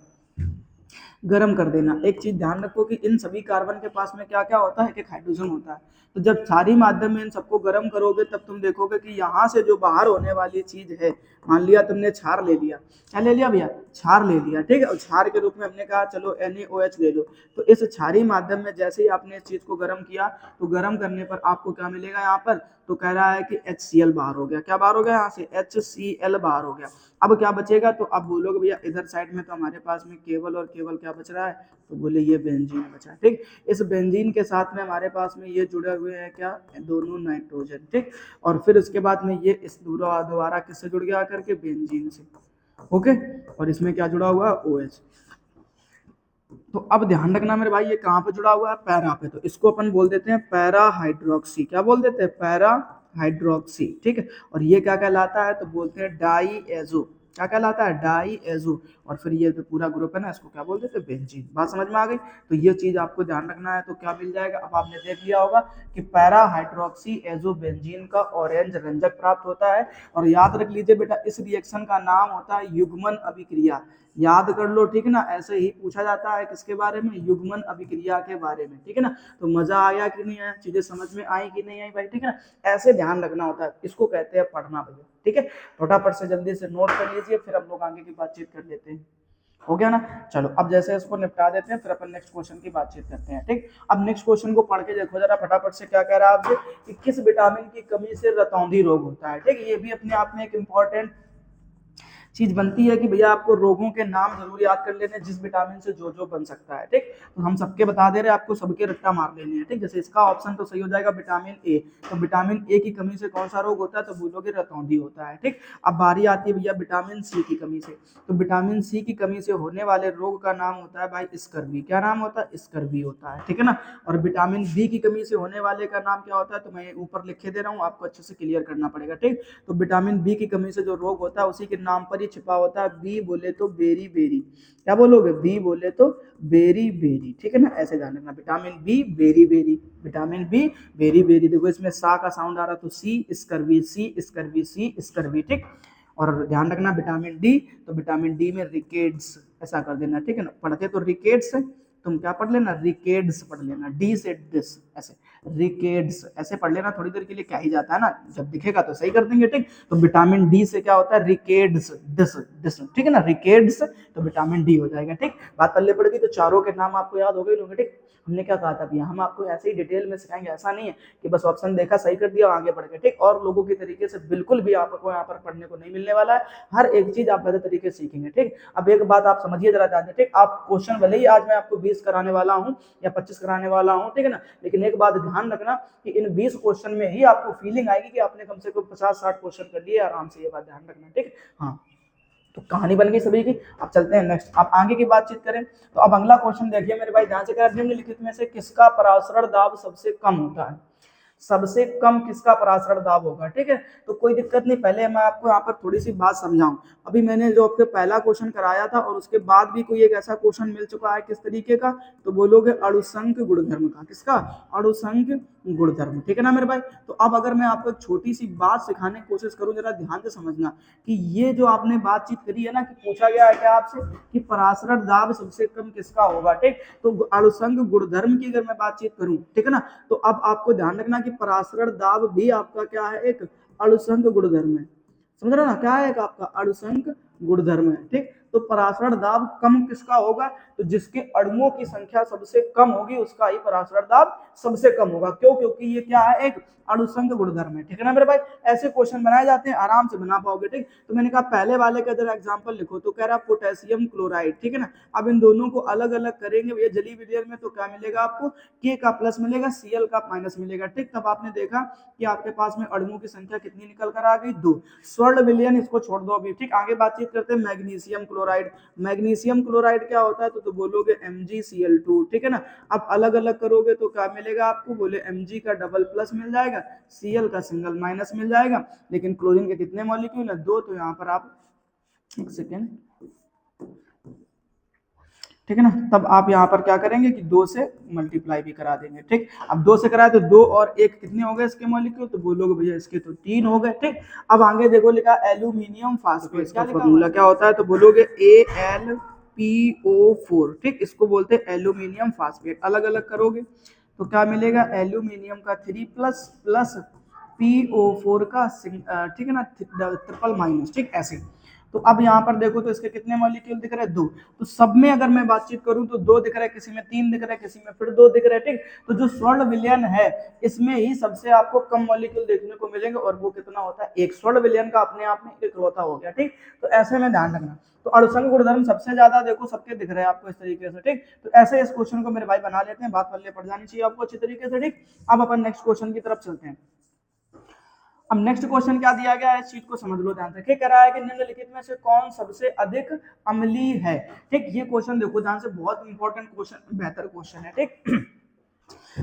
गर्म कर देना। एक चीज ध्यान रखो कि इन सभी कार्बन के पास में क्या क्या होता है? एक हाइड्रोजन होता है। तो जब क्षारीय माध्यम में इन सबको गर्म करोगे तब तुम देखोगे कि यहाँ से जो बाहर होने वाली चीज है, मान लिया तुमने क्षार ले लिया, क्या ले लिया भैया? क्षार ले लिया। ठीक है, और क्षार के रूप में हमने कहा चलो NaOH ले लो। तो इस क्षारीय माध्यम में जैसे ही आपने इस चीज को गर्म किया तो गर्म करने पर आपको क्या मिलेगा? यहाँ पर तो कह रहा है कि HCl बाहर हो गया। क्या बाहर हो गया? यहाँ से HCl बाहर हो गया। अब क्या बचेगा? तो अब बोलोगे भैया इधर साइड में तो हमारे पास में केवल और केवल क्या बच रहा है? तो बोले ये बेंजीन बचा है। ठीक, इस बेंजीन के साथ में हमारे पास में ये जुड़े हुए हैं क्या? दोनों नाइट्रोजन। ठीक, और फिर उसके बाद में ये इस दोबारा किससे जुड़ गया? करके बेंजीन से। ओके, और इसमें क्या जुड़ा हुआ है? OH। तो अब ध्यान रखना मेरे भाई, ये कहाँ पे जुड़ा हुआ है? पैरा पे। तो इसको अपन बोल देते हैं पैरा हाइड्रोक्सी। क्या बोल देते हैं? Para hydroxy. ठीक है, और ये क्या कहलाता है? तो बोलते हैं डाईएजो। क्या कहलाता है? डाईएजो। और फिर ये जो पूरा ग्रुप है ना, इसको क्या बोल देते हैं? बेंजीन। बात समझ में आ गई? तो ये चीज आपको ध्यान रखना है। तो क्या मिल जाएगा? अब आपने देख लिया होगा कि पैरा हाइड्रोक्सी एजो बेंजीन का ऑरेंज रंजक प्राप्त होता है। और याद रख लीजिए बेटा, इस रिएक्शन का नाम होता है युग्मन अभिक्रिया। याद कर लो, ठीक है ना? ऐसे ही पूछा जाता है किसके बारे में? युग्मन अभिक्रिया के बारे में। ठीक है ना? तो मजा आया कि नहीं आया? चीजें समझ में आई कि नहीं आई भाई? ठीक है ना? ऐसे ध्यान रखना होता है, इसको कहते हैं पढ़ना भैया। ठीक है, फटाफट से जल्दी से नोट कर लीजिए, फिर हम लोग आगे की बातचीत कर लेते हैं। हो गया ना? चलो अब जैसे इसको निपटा देते हैं, फिर अपन नेक्स्ट क्वेश्चन की बातचीत करते हैं। ठीक, अब नेक्स्ट क्वेश्चन को पढ़ के देखो जरा फटाफट से। क्या कह रहा है आपसे कि किस विटामिन की कमी से रतौंधी रोग होता है? ठीक, ये भी अपने आप में एक इंपॉर्टेंट चीज बनती है कि भैया आपको रोगों के नाम जरूर याद कर लेने, जिस विटामिन से जो जो बन सकता है। ठीक, तो हम सबके बता दे रहे हैं, आपको सबके रट्टा मार लेने हैं। ठीक, जैसे इसका ऑप्शन तो सही हो जाएगा विटामिन ए। तो विटामिन ए की कमी से कौन सा रोग होता है? तो बोलोगे रतौंधी होता है। ठीक, अब बारी आती है भैया विटामिन सी की कमी से। तो विटामिन सी की कमी से होने वाले रोग का नाम होता है भाई स्कर्वी। क्या नाम होता है? स्कर्वी होता है। ठीक है ना? और विटामिन बी की कमी से होने वाले का नाम क्या होता है? तो मैं ऊपर लिखे दे रहा हूँ, आपको अच्छे से क्लियर करना पड़ेगा। ठीक, तो विटामिन बी की कमी से जो रोग होता है उसी के नाम पर छिपा होता है। बी बोले तो बेरी बेरी। क्या बोलोगे? बी बोले तो बेरी बेरी। ठीक है ना? ऐसे ध्यान रखना, vitamin B beriberi, vitamin B beriberi. देखो इसमें सा का साउंड आ रहा, तो C scurvy, C scurvy, C scurvy. ठीक, और ध्यान रखना विटामिन डी, तो विटामिन डी में रिकेड्स ऐसा कर देना। ठीक है ना? पढ़ते तो रिकेड्स है, तुम क्या पढ़ लेना? रिकेड्स पढ़ लेना, डी से डिस, ऐसे रिकेड्स ऐसे पढ़ लेना। थोड़ी देर के लिए क्या ही जाता है ना, जब दिखेगा तो सही कर देंगे। ठीक, तो विटामिन डी से क्या होता है? रिकेड्स, डिस डिस। ठीक है ना? रिकेड्स, तो विटामिन डी हो जाएगा। ठीक, बात पल्ले पड़ गई। तो चारों के नाम आपको याद हो गए होंगे। ठीक, हमने क्या कहा था भैया, हम आपको ऐसे ही डिटेल में सिखाएंगे, ऐसा नहीं है कि बस ऑप्शन देखा सही कर दिया आगे बढ़ गए। ठीक, और लोगों की तरीके से बिल्कुल भी आपको यहाँ पर पढ़ने को नहीं मिलने वाला है। हर एक चीज आप बेहतर तरीके से सीखेंगे। ठीक, अब एक बात आप समझिए जरा ध्यान से। ठीक, आप क्वेश्चन भले ही आज मैं आपको 20 कराने वाला हूँ या 25 कराने वाला हूँ, ठीक है ना, लेकिन एक बात ध्यान रखना कि इन 20 क्वेश्चन में ही आपको फीलिंग आएगी कि आपने कम से कम 50-60 क्वेश्चन कर लिए आराम से। ये बात ध्यान रखना। ठीक, हाँ, तो कहानी बन गई सभी की। अब चलते हैं नेक्स्ट, अब आगे की बातचीत करें। तो अब अगला क्वेश्चन देखिए मेरे भाई ध्यान से। क्या निम्नलिखित में से किसका परासरण दाब सबसे कम होता है? सबसे कम किसका परासरण दाब होगा? ठीक है, तो कोई दिक्कत नहीं, पहले मैं आपको यहाँ पर थोड़ी सी बात समझाऊं। अभी मैंने जो आपके पहला क्वेश्चन कराया था और उसके बाद भी कोई एक ऐसा क्वेश्चन मिल चुका है किस तरीके का? तो बोलोगे अणुसंख गुणधर्म का। किसका? अणुसंख गुणधर्म। ठीक है ना मेरे भाई? तो अब अगर मैं आपको एक छोटी सी बात सिखाने की कोशिश करूं, जरा ध्यान से समझना कि ये जो आपने बातचीत करी है ना, कि पूछा गया है क्या आपसे कि परासरण दाब सबसे कम किसका होगा? ठीक, तो अणुसंख गुणधर्म की अगर मैं बातचीत करूं, ठीक है ना, तो अब आपको ध्यान रखना कि परासरण दाब भी आपका क्या है? एक अणुसंख गुणधर्म है। समझ रहे हो ना? क्या है? एक आपका अणुसंख गुणधर्म है। ठीक, तो परासरण दाब कम किसका होगा? तो जिसके अणुओं की संख्या सबसे कम होगी उसका ही परासरण दाब सबसे कम होगा। क्यों? क्योंकि ये क्या है? एक अणुसंख गुणधर्म है। ठीक है ना मेरे भाई? ऐसे क्वेश्चन बनाए जाते हैं, आराम से बना पाओगे। ठीक, तो मैंने कहा पहले वाले का जरा एग्जांपल लिखो। तो कह रहा पोटेशियम क्लोराइड। ठीक है ना? अब इन दोनों को अलग अलग करेंगे भैया जली विलयन में, तो क्या मिलेगा आपको? के का प्लस मिलेगा, सीएल का माइनस मिलेगा। ठीक, तब आपने देखा कि आपके पास में अणुओं की संख्या कितनी निकल कर आ गई? 2। स्वर्ण विलयन इसको छोड़ दो अभी। ठीक, आगे बातचीत करते हैं मैग्नीशियम क्लोराइड। मैग्नीशियम क्लोराइड क्या होता है? तो बोलोगे MgCl2। ठीक है ना? अब अलग अलग करोगे तो क्या मिलेगा आपको? बोले Mg का डबल प्लस मिल जाएगा, Cl का सिंगल माइनस मिल जाएगा। लेकिन क्लोरीन के कितने मॉलिक्यूल है? 2। तो यहाँ पर आप एक सेकेंड, ठीक है ना, तब आप यहाँ पर क्या करेंगे कि 2 से मल्टीप्लाई भी करा देंगे। ठीक, अब 2 से कराए तो 2 और 1 कितने हो गए इसके मॉलिक्यूल? तो बोलोगे भैया इसके तो 3 हो गए। ठीक, अब आगे देखो लिखा एल्यूमिनियम फास्फेट। इसका फॉर्मूला क्या होता है? तो बोलोगे AlPO4। ठीक, इसको बोलते हैं एल्यूमिनियम फास्फेट। अलग अलग करोगे तो क्या मिलेगा? एल्यूमिनियम का 3 प्लस प्लस PO4 का ठीक है ना, ट्रिपल माइनस। ठीक, ऐसे। तो अब यहाँ पर देखो तो इसके कितने मॉलिक्यूल दिख रहे हैं, 2। तो सब में अगर मैं बातचीत करूं तो 2 दिख रहे हैं, किसी में 3 दिख रहे हैं, किसी में फिर 2 दिख रहे हैं, ठीक। तो जो स्वर्ण विलयन है इसमें ही सबसे आपको कम मॉलिक्यूल देखने को मिलेंगे, और वो कितना होता है, एक। स्वर्ण विलयन का अपने आप में इकलौता हो गया, ठीक। तो ऐसे में ध्यान रखना। तो अणुसंग गुणधर्म सबसे ज्यादा देखो सबके दिख रहे हैं आपको इस तरीके से, ठीक। तो ऐसे इस क्वेश्चन को मेरे भाई बना लेते हैं, बात पल्ले पड़ जानी चाहिए आपको अच्छी तरीके से, ठीक। अब अपन नेक्स्ट क्वेश्चन की तरफ चलते हैं। अब नेक्स्ट क्वेश्चन क्या दिया गया है, इस चीज को समझ लो ध्यान से। क्या कह रहा है कि निम्नलिखित में से कौन सबसे अधिक अम्लीय है, ठीक। ये क्वेश्चन देखो ध्यान से, बहुत इंपॉर्टेंट क्वेश्चन, बेहतर क्वेश्चन है, ठीक।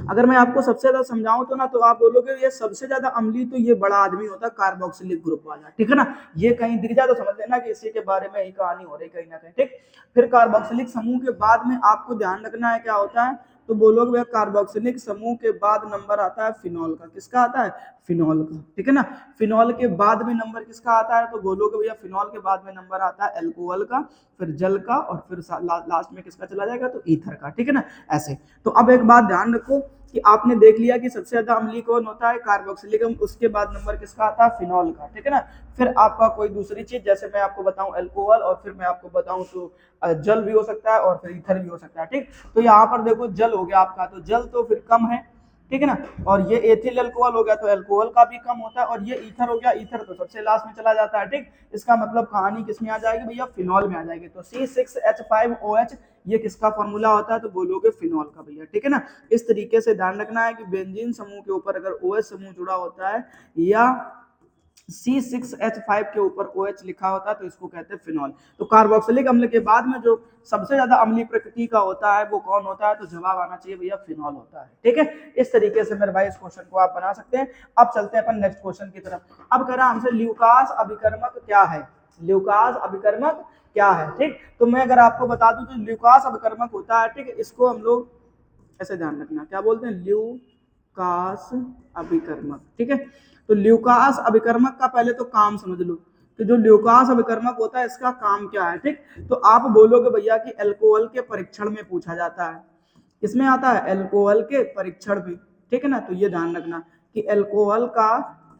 अगर मैं आपको सबसे ज्यादा समझाऊं तो ना, तो आप बोलोगे ये सबसे ज्यादा अम्लीय तो ये बड़ा आदमी होता है, कार्बोक्सिलिक ग्रुप वाला, ठीक है ना। ये कहीं दिख जाए तो समझ लेना कि इसी के बारे में ही कहानी हो रही कहीं ना कहीं, ठीक। फिर कार्बोक्सिलिक समूह के बाद में आपको ध्यान रखना है क्या होता है, तो बोलोगे भैया कार्बोक्सिलिक समूह के बाद नंबर आता है फिनॉल का। किसका आता है, फिनॉल का, ठीक है ना। फिनॉल के बाद में नंबर किसका आता है, तो बोलोगे भैया फिनॉल के बाद में नंबर आता है एल्कोहल का, फिर जल का, और फिर लास्ट में किसका चला जाएगा, तो ईथर का, ठीक है ना। ऐसे। तो अब एक बात ध्यान रखो कि आपने देख लिया कि सबसे ज्यादा अम्लीय कौन होता है, कार्बोक्सिलिक, उसके बाद नंबर किसका आता है, फिनॉल का, ठीक है ना। फिर आपका कोई दूसरी चीज, जैसे मैं आपको बताऊं एल्कोहल, और फिर मैं आपको बताऊं तो जल भी हो सकता है, और फिर ईथर भी हो सकता है, ठीक। तो यहाँ पर देखो जल हो गया आपका, तो जल तो फिर कम है, ठीक है ना। और ये एथिल अल्कोहल हो गया, तो अल्कोहल का भी कम होता है, और ये ईथर हो गया, ईथर तो सबसे लास्ट में चला जाता है, ठीक। इसका मतलब कहानी किसमें आ जाएगी भैया, फिनॉल में आ जाएगी। तो C6H5OH ये किसका फॉर्मूला होता है, तो बोलोगे फिनॉल का भैया, ठीक है ना। इस तरीके से ध्यान रखना है कि बेंजीन समूह के ऊपर अगर OH समूह जुड़ा होता है या C6H5 के ऊपर OH लिखा होता है तो इसको कहते हैं फिनॉल। तो कार्बोक्सिलिक अम्ल के बाद में जो सबसे ज्यादा अम्लीय प्रकृति का होता है वो कौन होता है, तो जवाब आना चाहिए भैया फिनॉल होता है, ठीक है। इस तरीके से मेरे भाई इस क्वेश्चन को आप बना सकते हैं। अब चलते हैं अपन नेक्स्ट क्वेश्चन की तरफ। अब कह रहा हमसे ल्यूकास अभिकर्मक क्या है, ल्यूकास अभिकर्मक क्या है, ठीक। तो मैं अगर आपको बता दूं तो ल्यूकास अभिकर्मक होता है, ठीक। इसको हम लोग ऐसे ध्यान रखना, क्या बोलते हैं, ल्यूकास अभिकर्मक, ठीक है। तो ल्यूकास अभिकर्मक का पहले तो काम समझ लो कि जो ल्यूकास अभिकर्मक होता है इसका काम क्या है, ठीक। तो आप बोलोगे भैया कि अल्कोहल के परीक्षण में पूछा जाता है, इसमें आता है अल्कोहल के परीक्षण में, ठीक है ना। तो ये ध्यान रखना कि अल्कोहल का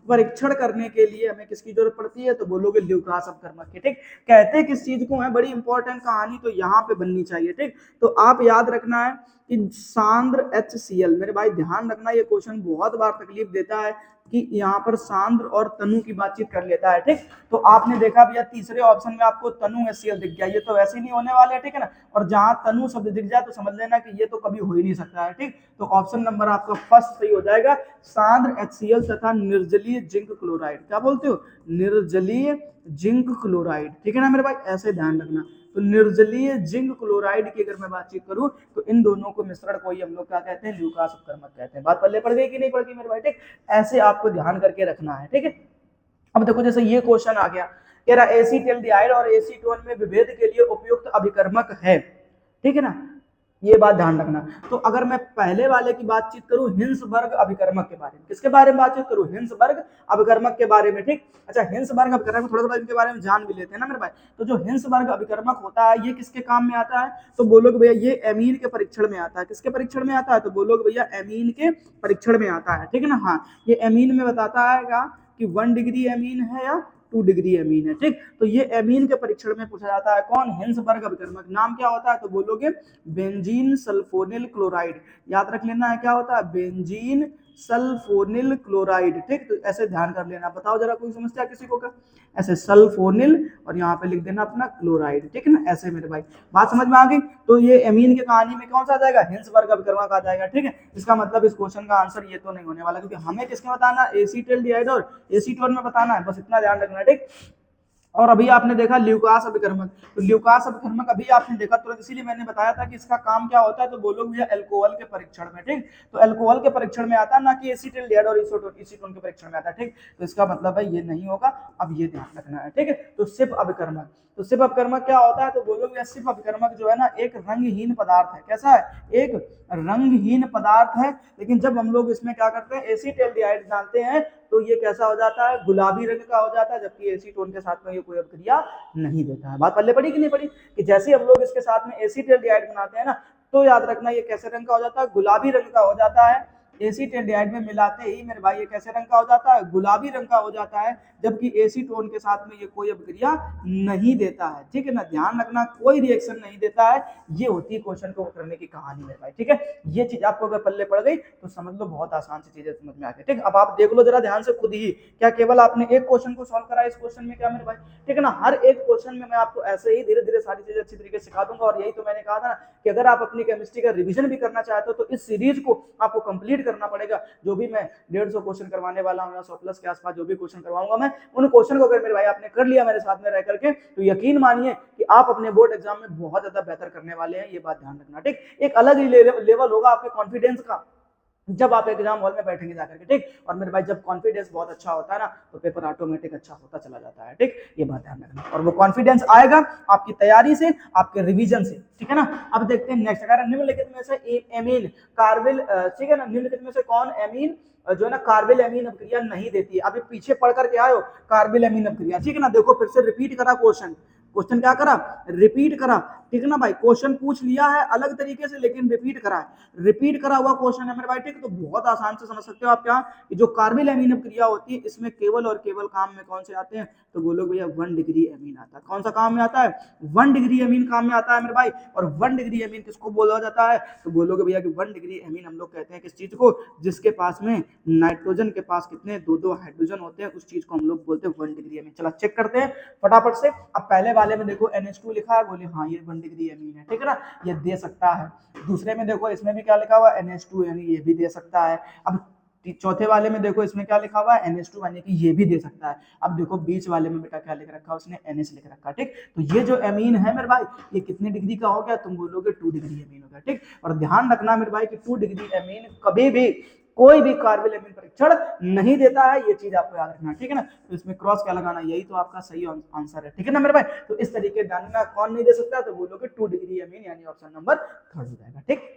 परीक्षण करने के लिए हमें किसकी जरूरत पड़ती है, तो बोलोगे ल्यूकास अभिकर्मक की, ठीक। कहते किस चीज को है, बड़ी इंपॉर्टेंट कहानी तो यहाँ पे बननी चाहिए, ठीक। तो आप याद रखना है कि सांद्र HCl, मेरे भाई ध्यान रखना ये क्वेश्चन बहुत बार तकलीफ देता है कि यहाँ पर सांद्र और तनु की बातचीत कर लेता है, ठीक। तो आपने देखा भैया तीसरे ऑप्शन में आपको तनु HCl दिख गया, ये तो वैसे ही नहीं होने वाले, ठीक है ना। और जहां तनु शब्द दिख जाए तो समझ लेना कि ये तो कभी हो ही नहीं सकता है, ठीक। तो ऑप्शन नंबर आपका फर्स्ट सही हो जाएगा, सांद्र HCl तथा निर्जलीय जिंक क्लोराइड। क्या बोलते हो, निर्जलीय जिंक क्लोराइड, ठीक है ना मेरे भाई, ऐसे ध्यान रखना। तो निर्जलीय जिंक क्लोराइड की अगर मैं बातचीत करूं तो इन दोनों को मिश्रण को ही हम लोग क्या कहते हैं, ल्यूकास अभिकर्मक कहते हैं। बात पल्ले पड़ गई कि नहीं पड़ गई मेरे भाई, ठीक। ऐसे आपको ध्यान करके रखना है, ठीक है। अब देखो जैसे ये क्वेश्चन आ गया, कह रहा एसीटिल्डिहाइड और एसीटोन में विभेद के लिए उपयुक्त अभिकर्मक है, ठीक है ना। ये बात ध्यान रखना। तो अगर मैं पहले वाले की बातचीत करूं हिंसबर्ग अभिकर्मक के बारे में, किसके बारे में बातचीत करूं, हिंसबर्ग अभिकर्मक के बारे में, ठीक। अच्छा हिंसबर्ग अभिकर्मक थोड़ा थोड़ा इनके बारे में जान भी लेते हैं ना मेरे भाई। तो जो हिंसबर्ग अभिकर्मक होता है ये किसके काम में आता है, तो बोलोगे भैया ये एमीन के परीक्षण में आता है। किसके परीक्षण में आता है, तो बोलोगे भैया एमीन के परीक्षण में आता है, ठीक है ना। हाँ ये एमीन में बताता है कि 1 डिग्री एमीन है या 2 डिग्री एमीन है, ठीक। तो ये एमीन के परीक्षण में पूछा जाता है, कौन, हिंसबर्ग अभिकर्मक। नाम क्या होता है, तो बोलोगे बेंजीन सल्फोनिल क्लोराइड। याद रख लेना है क्या होता है, बेंजीन सल्फोनिल क्लोराइड, ठीक। तो ऐसे ध्यान कर लेना। बताओ जरा कोई समस्या किसी को क्या, ऐसे सल्फोनिल और यहाँ पे लिख देना अपना क्लोराइड, ठीक है ना। ऐसे मेरे भाई बात समझ में आ गई। तो ये एमीन की कहानी में कौन सा आ जाएगा, हिंसबर्ग अभिकर्मक आ जाएगा, ठीक है। इसका मतलब इस क्वेश्चन का आंसर ये तो नहीं होने वाला, क्योंकि हमें किसमें बताना, एसीटिल्डिहाइड और एसीटोन में बताना है, बस इतना ध्यान रखना, ठीक। और अभी आपने देखा ल्यूकास अभिकर्मक, तो ल्यूकास अभिकर्मक अभी आपने देखा तुरंत, इसीलिए मैंने बताया था कि इसका काम क्या होता है, तो बोलोगे भैया अल्कोहल के परीक्षण में, ठीक। तो अल्कोहल के परीक्षण में आता है, ना कि एसीटिल्डिहाइड और एसीटोन के परीक्षण में आता है, ठीक। तो इसका मतलब है ये नहीं होगा, अब ये ध्यान रखना है, ठीक है। तो सिप अभिकर्मक, तो सिप अभिकर्मक क्या होता है, तो बोलोगे सिप अभिकर्मक जो है ना एक रंगहीन पदार्थ है। कैसा है, एक रंगहीन पदार्थ है। लेकिन जब हम लोग इसमें क्या करते हैं, एसीटिल्डिहाइड डालते हैं तो ये कैसा हो जाता है, गुलाबी रंग का हो जाता है, जबकि एसीटोन के साथ में ये कोई अभिक्रिया नहीं देता है। बात पल्ले पड़ी कि नहीं पड़ी, कि जैसे हम लोग इसके साथ में एसीटिल्डिहाइड बनाते हैं ना, तो याद रखना ये कैसे रंग का हो जाता है, गुलाबी रंग का हो जाता है। एसीटेल्डिहाइड में मिलाते ही मेरे भाई ये कैसे रंग का हो जाता है, गुलाबी रंग का हो जाता है, जबकि एसीटोन के साथ में ये कोई अभिक्रिया नहीं देता है। ठीक है ना, ध्यान रखना कोई रिएक्शन नहीं देता है। ये होती है क्वेश्चन को करने की कहानी मेरे भाई। ठीक है, ये चीज आपको अगर पल्ले पड़ गई तो समझ लो बहुत आसान सी चीजें समझ में आ गई। ठीक, अब आप देख लो जरा ध्यान से खुद ही, क्या केवल आपने एक क्वेश्चन को सॉल्व करा इस क्वेश्चन में क्या मेरे भाई? ठीक है ना, हर एक क्वेश्चन में मैं आपको ऐसे ही धीरे धीरे सारी चीजें अच्छी तरीके से सिखा दूंगा। और यही तो मैंने कहा था ना कि अगर आप अपनी केमिस्ट्री का रिवीजन भी करना चाहते हो तो इस सीरीज को आपको कंप्लीट करना पड़ेगा। जो भी मैं 150 क्वेश्चन करवाने वाला हूँ या 100 प्लस के आसपास जो भी क्वेश्चन करवाऊंगा मैं, उन क्वेश्चन को अगर मेरे भाई आपने कर लिया मेरे साथ में रह करके, तो यकीन मानिए कि आप अपने बोर्ड एग्जाम में बहुत ज्यादा बेहतर करने वाले हैं। ये बात ध्यान रखना। ठीक, एक अलग ही लेवल होगा आपके कॉन्फिडेंस का जब आप एग्जाम हॉल में बैठेंगे जाकर के। ठीक, और मेरे भाई जब कॉन्फिडेंस बहुत अच्छा होता है ना तो पेपर ऑटोमेटिक अच्छा होता चला जाता है। ठीक, ये बात ध्यान रखना। और वो कॉन्फिडेंस आएगा आपकी तैयारी से, आपके रिवीजन से। ठीक है ना, अब देखते हैं नेक्स्ट। अगर निम्नलिखित में से एमीन कार्बिल, ठीक है ना, निम्नलिखित में से कौन एमीन जो है ना कार्बिल एमीन अभिक्रिया नहीं देती है? अभी पीछे पढ़ करके आयो कार्बिल एमीन अभिक्रिया। ठीक है ना, देखो फिर से रिपीट करा क्वेश्चन, क्वेश्चन क्या करा, रिपीट करा। ठीक है ना भाई, क्वेश्चन पूछ लिया है अलग तरीके से लेकिन रिपीट करा है, रिपीट करा हुआ क्वेश्चन है मेरे भाई। ठीक, तो बहुत आसान से समझ सकते हो आप क्या, कि जो कार्बिल एमीन अभिक्रिया होती है इसमें केवल और केवल काम में कौन से आते हैं, तो बोलो भैया 1 डिग्री एमीन आता है। कौन सा काम में आता है? 1 डिग्री एमीन काम में आता है मेरे भाई। और 1 डिग्री एमीन किसको बोला जाता है? तो बोलोगे भैया कि 1 डिग्री एमीन हम लोग कहते हैं किस चीज को, जिसके पास में नाइट्रोजन के पास कितने 2-2 हाइड्रोजन होते हैं, उस चीज को हम लोग बोलते हैं 1 डिग्री एमीन। चला चेक करते हैं फटाफट से। अब पहले वाले में देखो NH2 लिखा है, बोले हाँ ये 1 डिग्री एमीन है। ठीक है ना, ये दे सकता है। दूसरे में देखो इसमें भी क्या लिखा हुआ है, NH2, यानी ये भी दे सकता है। अब चौथे वाले में देखो इसमें क्या लिखा हुआ है, NH2, यानी कि ये भी दे सकता है। अब देखो बीच वाले में बेटा क्या लिख रखा है उसने, NH लिख रखा है। ठीक, तो ये जो एमीन है मेरे भाई ये कितने डिग्री का हो गया, तुम बोलोगे 2 डिग्री एमीन हो गया। ठीक, और ध्यान रखना मेरे भाई कि 2 डिग्री एमीन कभी भी कोई भी कार्बिल एमीन परीक्षण नहीं देता है, ये चीज आपको याद रखना। ठीक है ना, तो इसमें क्रॉस क्या लगाना, यही तो आपका सही आंसर है। ठीक है ना मेरे भाई, तो इस तरीके जानना कौन नहीं दे सकता, तो बोलोगे 2 डिग्री एमीन, यानी ऑप्शन नंबर 3 हो जाएगा। ठीक,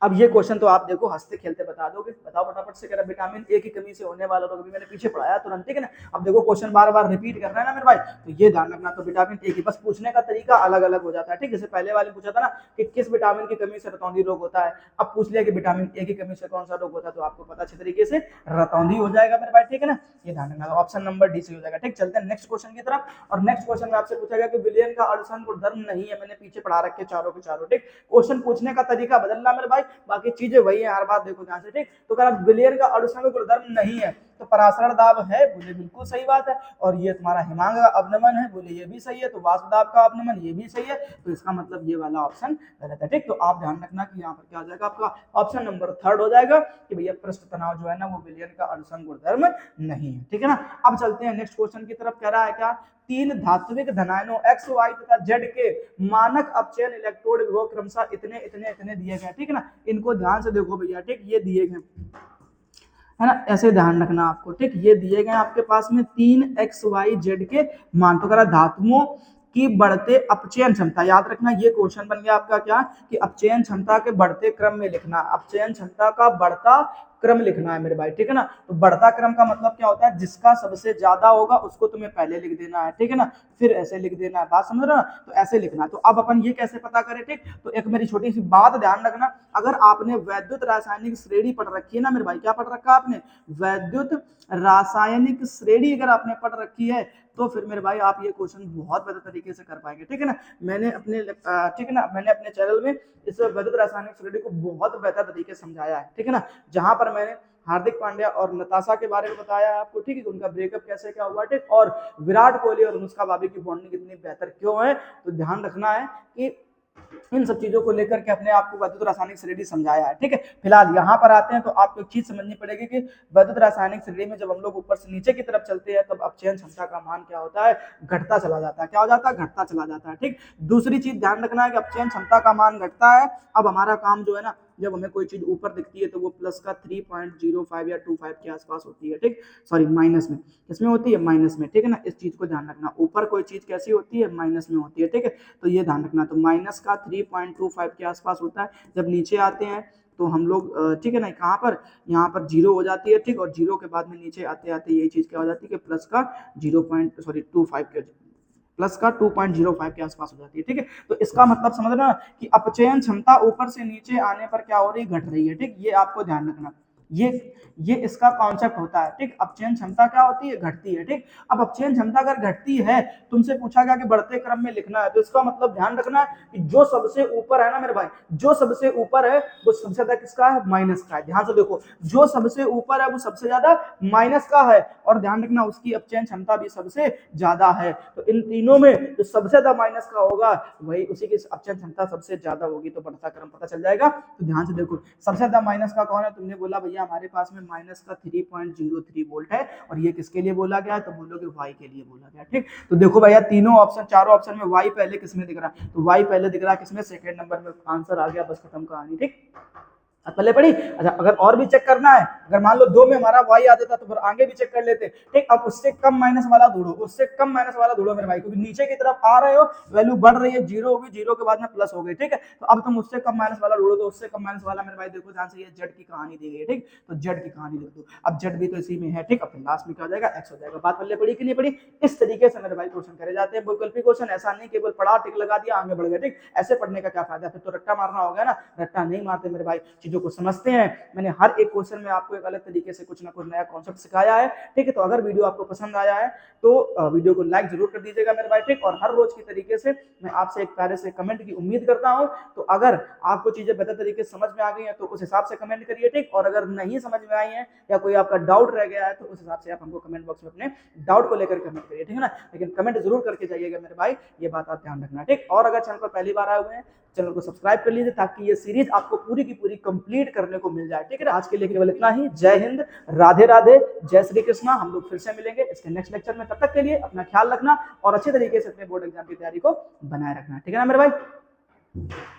अब ये क्वेश्चन तो आप देखो हंसते खेलते बता दोगे। बताओ फटाफट से, कह रहा विटामिन ए की कमी से होने वाला रोग, अभी मैंने पीछे पढ़ाया तुरंत। ठीक है ना, अब देखो क्वेश्चन बार बार रिपीट करना है ना मेरे भाई, तो ये ध्यान रखना। तो विटामिन ए की बस पूछने का तरीका अलग अलग हो जाता है। ठीक, जैसे पहले वाले पूछा था ना कि किस विटामिन की कमी से रतौंधी रोग होता है, अब पूछ लिया कि विटामिन ए की कमी से कौन सा रोग होता है, तो आपको पता अच्छे तरीके से रतौंधी हो जाएगा मेरे भाई। ठीक है ना, ये ध्यान रखना, ऑप्शन नंबर डी से हो जाएगा। ठीक, चलते हैं नेक्स्ट क्वेश्चन की तरफ। और नेक्स्ट क्वेश्चन में आपसे पूछा गया कि विलयन का अड़सन गुणधर्म नहीं है, मैंने पीछे पढ़ा रखे चारों के चारों। ठीक, क्वेश्चन पूछने का तरीका बदलना मेरे भाई, बाकी चीजें वही है, हर बात देखो ध्यान से। ठीक, तो कह रहा विलयन का अणुसंग गुणधर्म नहीं है, तो परासरण दाब है, बोले बिल्कुल सही बात है। और ये तुम्हारा हिमांग का अवनमन है, बोले ये भी सही है। तो वाष्प दाब का अवनमन, ये भी सही है। तो इसका मतलब ये वाला ऑप्शन गलत है। ठीक, तो आप ध्यान रखना कि यहाँ पर क्या आ जाएगा, आपका ऑप्शन नंबर 3 हो जाएगा कि भैया पृष्ठ तनाव जो है ना वो विलयन का अणुसंग गुणधर्म नहीं है। ठीक है ना, अब चलते हैं नेक्स्ट क्वेश्चन की तरफ। कह रहा है क्या, 3 धात्विक धनायनों X, Y तथा Z के मानक अपचयन इलेक्ट्रोड विभव क्रमशः इतने इतने इतने दिए गए। ठीक है ना, इनको ध्यान से देखो भैया। ठीक, ये दिए गए है ना, ऐसे ध्यान रखना आपको। ठीक, ये दिए गए आपके पास में 3 X, Y, Z के मान। तो करा धातुओं की बढ़ते अपचयन क्षमता, याद रखना ये क्वेश्चन बन गया आपका क्या, कि अपचयन क्षमता के बढ़ते क्रम में लिखना, अपचयन क्षमता का बढ़ता क्रम लिखना है मेरे भाई। ठीक है ना, तो बढ़ता क्रम का मतलब क्या होता है, जिसका सबसे ज्यादा होगा उसको तुम्हें पहले लिख देना है। ठीक है ना, फिर ऐसे लिख देना है, बात समझ रहे हो ना, तो ऐसे लिखना है। तो अब अपन ये कैसे पता करें? ठीक, तो एक मेरी छोटी सी बात ध्यान रखना, अगर आपने वैद्युत रासायनिक श्रेणी पढ़ रखी है ना मेरे भाई, क्या पढ़ रखा आपने, वैद्युत रासायनिक श्रेणी अगर आपने पढ़ रखी है, तो फिर मेरे भाई आप ये क्वेश्चन बहुत बेहतर तरीके से कर पाएंगे। ठीक है ना, मैंने अपने ठीक है ना, मैंने अपने चैनल में इस वैद्युत रासायनिक श्रेणी को बहुत बेहतर तरीके से समझाया है। ठीक है ना, जहां पर मैंने हार्दिक पांड्या और नताशा के बारे में बताया है आपको। ठीक है, उनका ब्रेकअप कैसे क्या हुआ। ठीक, और विराट कोहली और अनुष्का भाभी की बॉन्डिंग कितनी बेहतर क्यों है, तो ध्यान रखना है कि इन सब चीजों को लेकर के अपने आप को वैद्युत रासायनिक श्रेणी समझाया है। ठीक है, फिलहाल यहाँ पर आते हैं तो आपको एक चीज समझनी पड़ेगी कि वैद्युत रासायनिक श्रेणी में जब हम लोग ऊपर से नीचे की तरफ चलते हैं तब अपचयन क्षमता का मान क्या होता है, घटता चला जाता है। क्या हो जाता है, घटता चला जाता है। ठीक, दूसरी चीज ध्यान रखना है कि अपचयन क्षमता का मान घटता है। अब हमारा काम जो है ना, जब हमें कोई चीज ऊपर दिखती है तो वो प्लस का 3.05 या 25 के आसपास होती है। ठीक, सॉरी माइनस में, किसमें होती है, माइनस में। ठीक है ना, इस चीज को ध्यान रखना, ऊपर कोई चीज कैसी होती है, माइनस में होती है। ठीक है, तो ये ध्यान रखना, तो माइनस का 3.25 के आसपास होता है। जब नीचे आते हैं तो हम लोग ठीक है ना, कहाँ पर, यहाँ पर 0 हो जाती है। ठीक, और 0 के बाद में नीचे आते आते यही चीज क्या हो जाती है कि प्लस का 0.25 के प्लस का 2.05 के आसपास हो जाती है, ठीक है। तो इसका मतलब समझना कि अपचयन क्षमता ऊपर से नीचे आने पर क्या हो रही है, घट रही है, ठीक। ये आपको ध्यान रखना, ये इसका कॉन्सेप्ट होता है, ठीक। अपचयन क्षमता क्या होती है, घटती है, ठीक। अब अपचयन क्षमता अगर घटती है, तुमसे पूछा गया कि बढ़ते क्रम में लिखना है, तो इसका मतलब ध्यान रखना है कि जो सबसे ऊपर है ना मेरे भाई, जो सबसे ऊपर है वो सबसे ज्यादा किसका है, माइनस का है। ध्यान से देखो, जो सबसे ऊपर है वो सबसे ज्यादा माइनस का है, और ध्यान रखना उसकी अपचयन क्षमता भी सबसे ज्यादा है। तो इन तीनों में जो सबसे ज्यादा माइनस का होगा वही उसी की अपचयन क्षमता सबसे ज्यादा होगी, तो बढ़ता क्रम पता चल जाएगा। तो ध्यान से देखो, सबसे ज्यादा माइनस का कौन है, तुमने बोला भैया हमारे पास में माइनस का 3.03 वोल्ट है, और ये किसके लिए बोला गया है, तो बोलोगे वाई के लिए बोला गया, ठीक। तो देखो भैया तीनों ऑप्शन, चारों ऑप्शन में वाई पहले किसमें दिख रहा है, तो वाई पहले दिख रहा है किसमें, सेकंड नंबर में। आंसर आ गया, बस खत्म कहानी, ठीक। पहले पढ़ी। अच्छा, अगर और भी चेक करना है, अगर मान लो 2 में हमारा y आ जाता तो फिर आगे भी चेक कर लेते, ठीक। अब उससे कम माइनस वाला ढूंढो, उससे कम माइनस वाला ढूंढो मेरे भाई, क्योंकि नीचे की तरफ आ रहे हो, वैल्यू बढ़ रही है, जीरो होगी, जीरो के बाद में प्लस हो गई, ठीक है। तो अब तुम उससे कम माइनस वाला ढूंढो, तो उससे कम माइनस वाला मेरे भाई देखो ध्यान से, ये जेड की कहानी दी गई है, ठीक। तो जेड की कहानी लिख दो, अब जेड भी तो इसी में है, ठीक। अब लास्ट में क्या हो जाएगा, एक्स हो जाएगा। बात पहले पढ़ी कि नहीं पढ़ी। इस तरीके से मेरे भाई क्वेश्चन करे जाते हैं, वैकल्पिक क्वेश्चन, ऐसा नहीं केवल पढ़ा टिक लगा दिया आगे बढ़ गए, ठीक। ऐसे पढ़ने का क्या फायदा, फिर तो रट्टा मारना होगा ना, रट्टा नहीं मारते मेरे भाई, चीजों को समझते हैं। मैंने हर एक क्वेश्चन में आपको एक अलग तरीके से कुछ ना कुछ नया कॉन्सेप्ट सिखाया है, ठीक है। तो अगर वीडियो आपको पसंद आया है तो वीडियो को लाइक जरूर कर दीजिएगा मेरे भाई, ठीक। और हर रोज की तरीके से मैं आपसे एक प्यारे से कमेंट की उम्मीद करता हूं। तो अगर आपको चीजें बेहतर तरीके से समझ में आ गई हैं तो उस हिसाब से कमेंट करिए, ठीक। और अगर नहीं समझ में आई है या कोई आपका डाउट रह गया है तो उस हिसाब से आप हमको कमेंट बॉक्स में अपने डाउट को लेकर कमेंट करिए, ठीक है ना। लेकिन कमेंट जरूर करके जाइएगा मेरे भाई, ये बात आप ध्यान रखना, ठीक। और अगर चैनल पर पहली बार आए हुए हैं, चैनल को सब्सक्राइब कर लीजिए ताकि ये सीरीज आपको पूरी की पूरी कंप्लीट करने को मिल जाए, ठीक है। आज के लिए केवल इतना ही। जय हिंद, राधे राधे, जय श्री कृष्णा। हम लोग फिर से मिलेंगे इसके नेक्स्ट लेक्चर में, तब तक के लिए अपना ख्याल रखना और अच्छे तरीके से अपने बोर्ड एग्जाम की तैयारी को बनाए रखना, ठीक है ना मेरे भाई।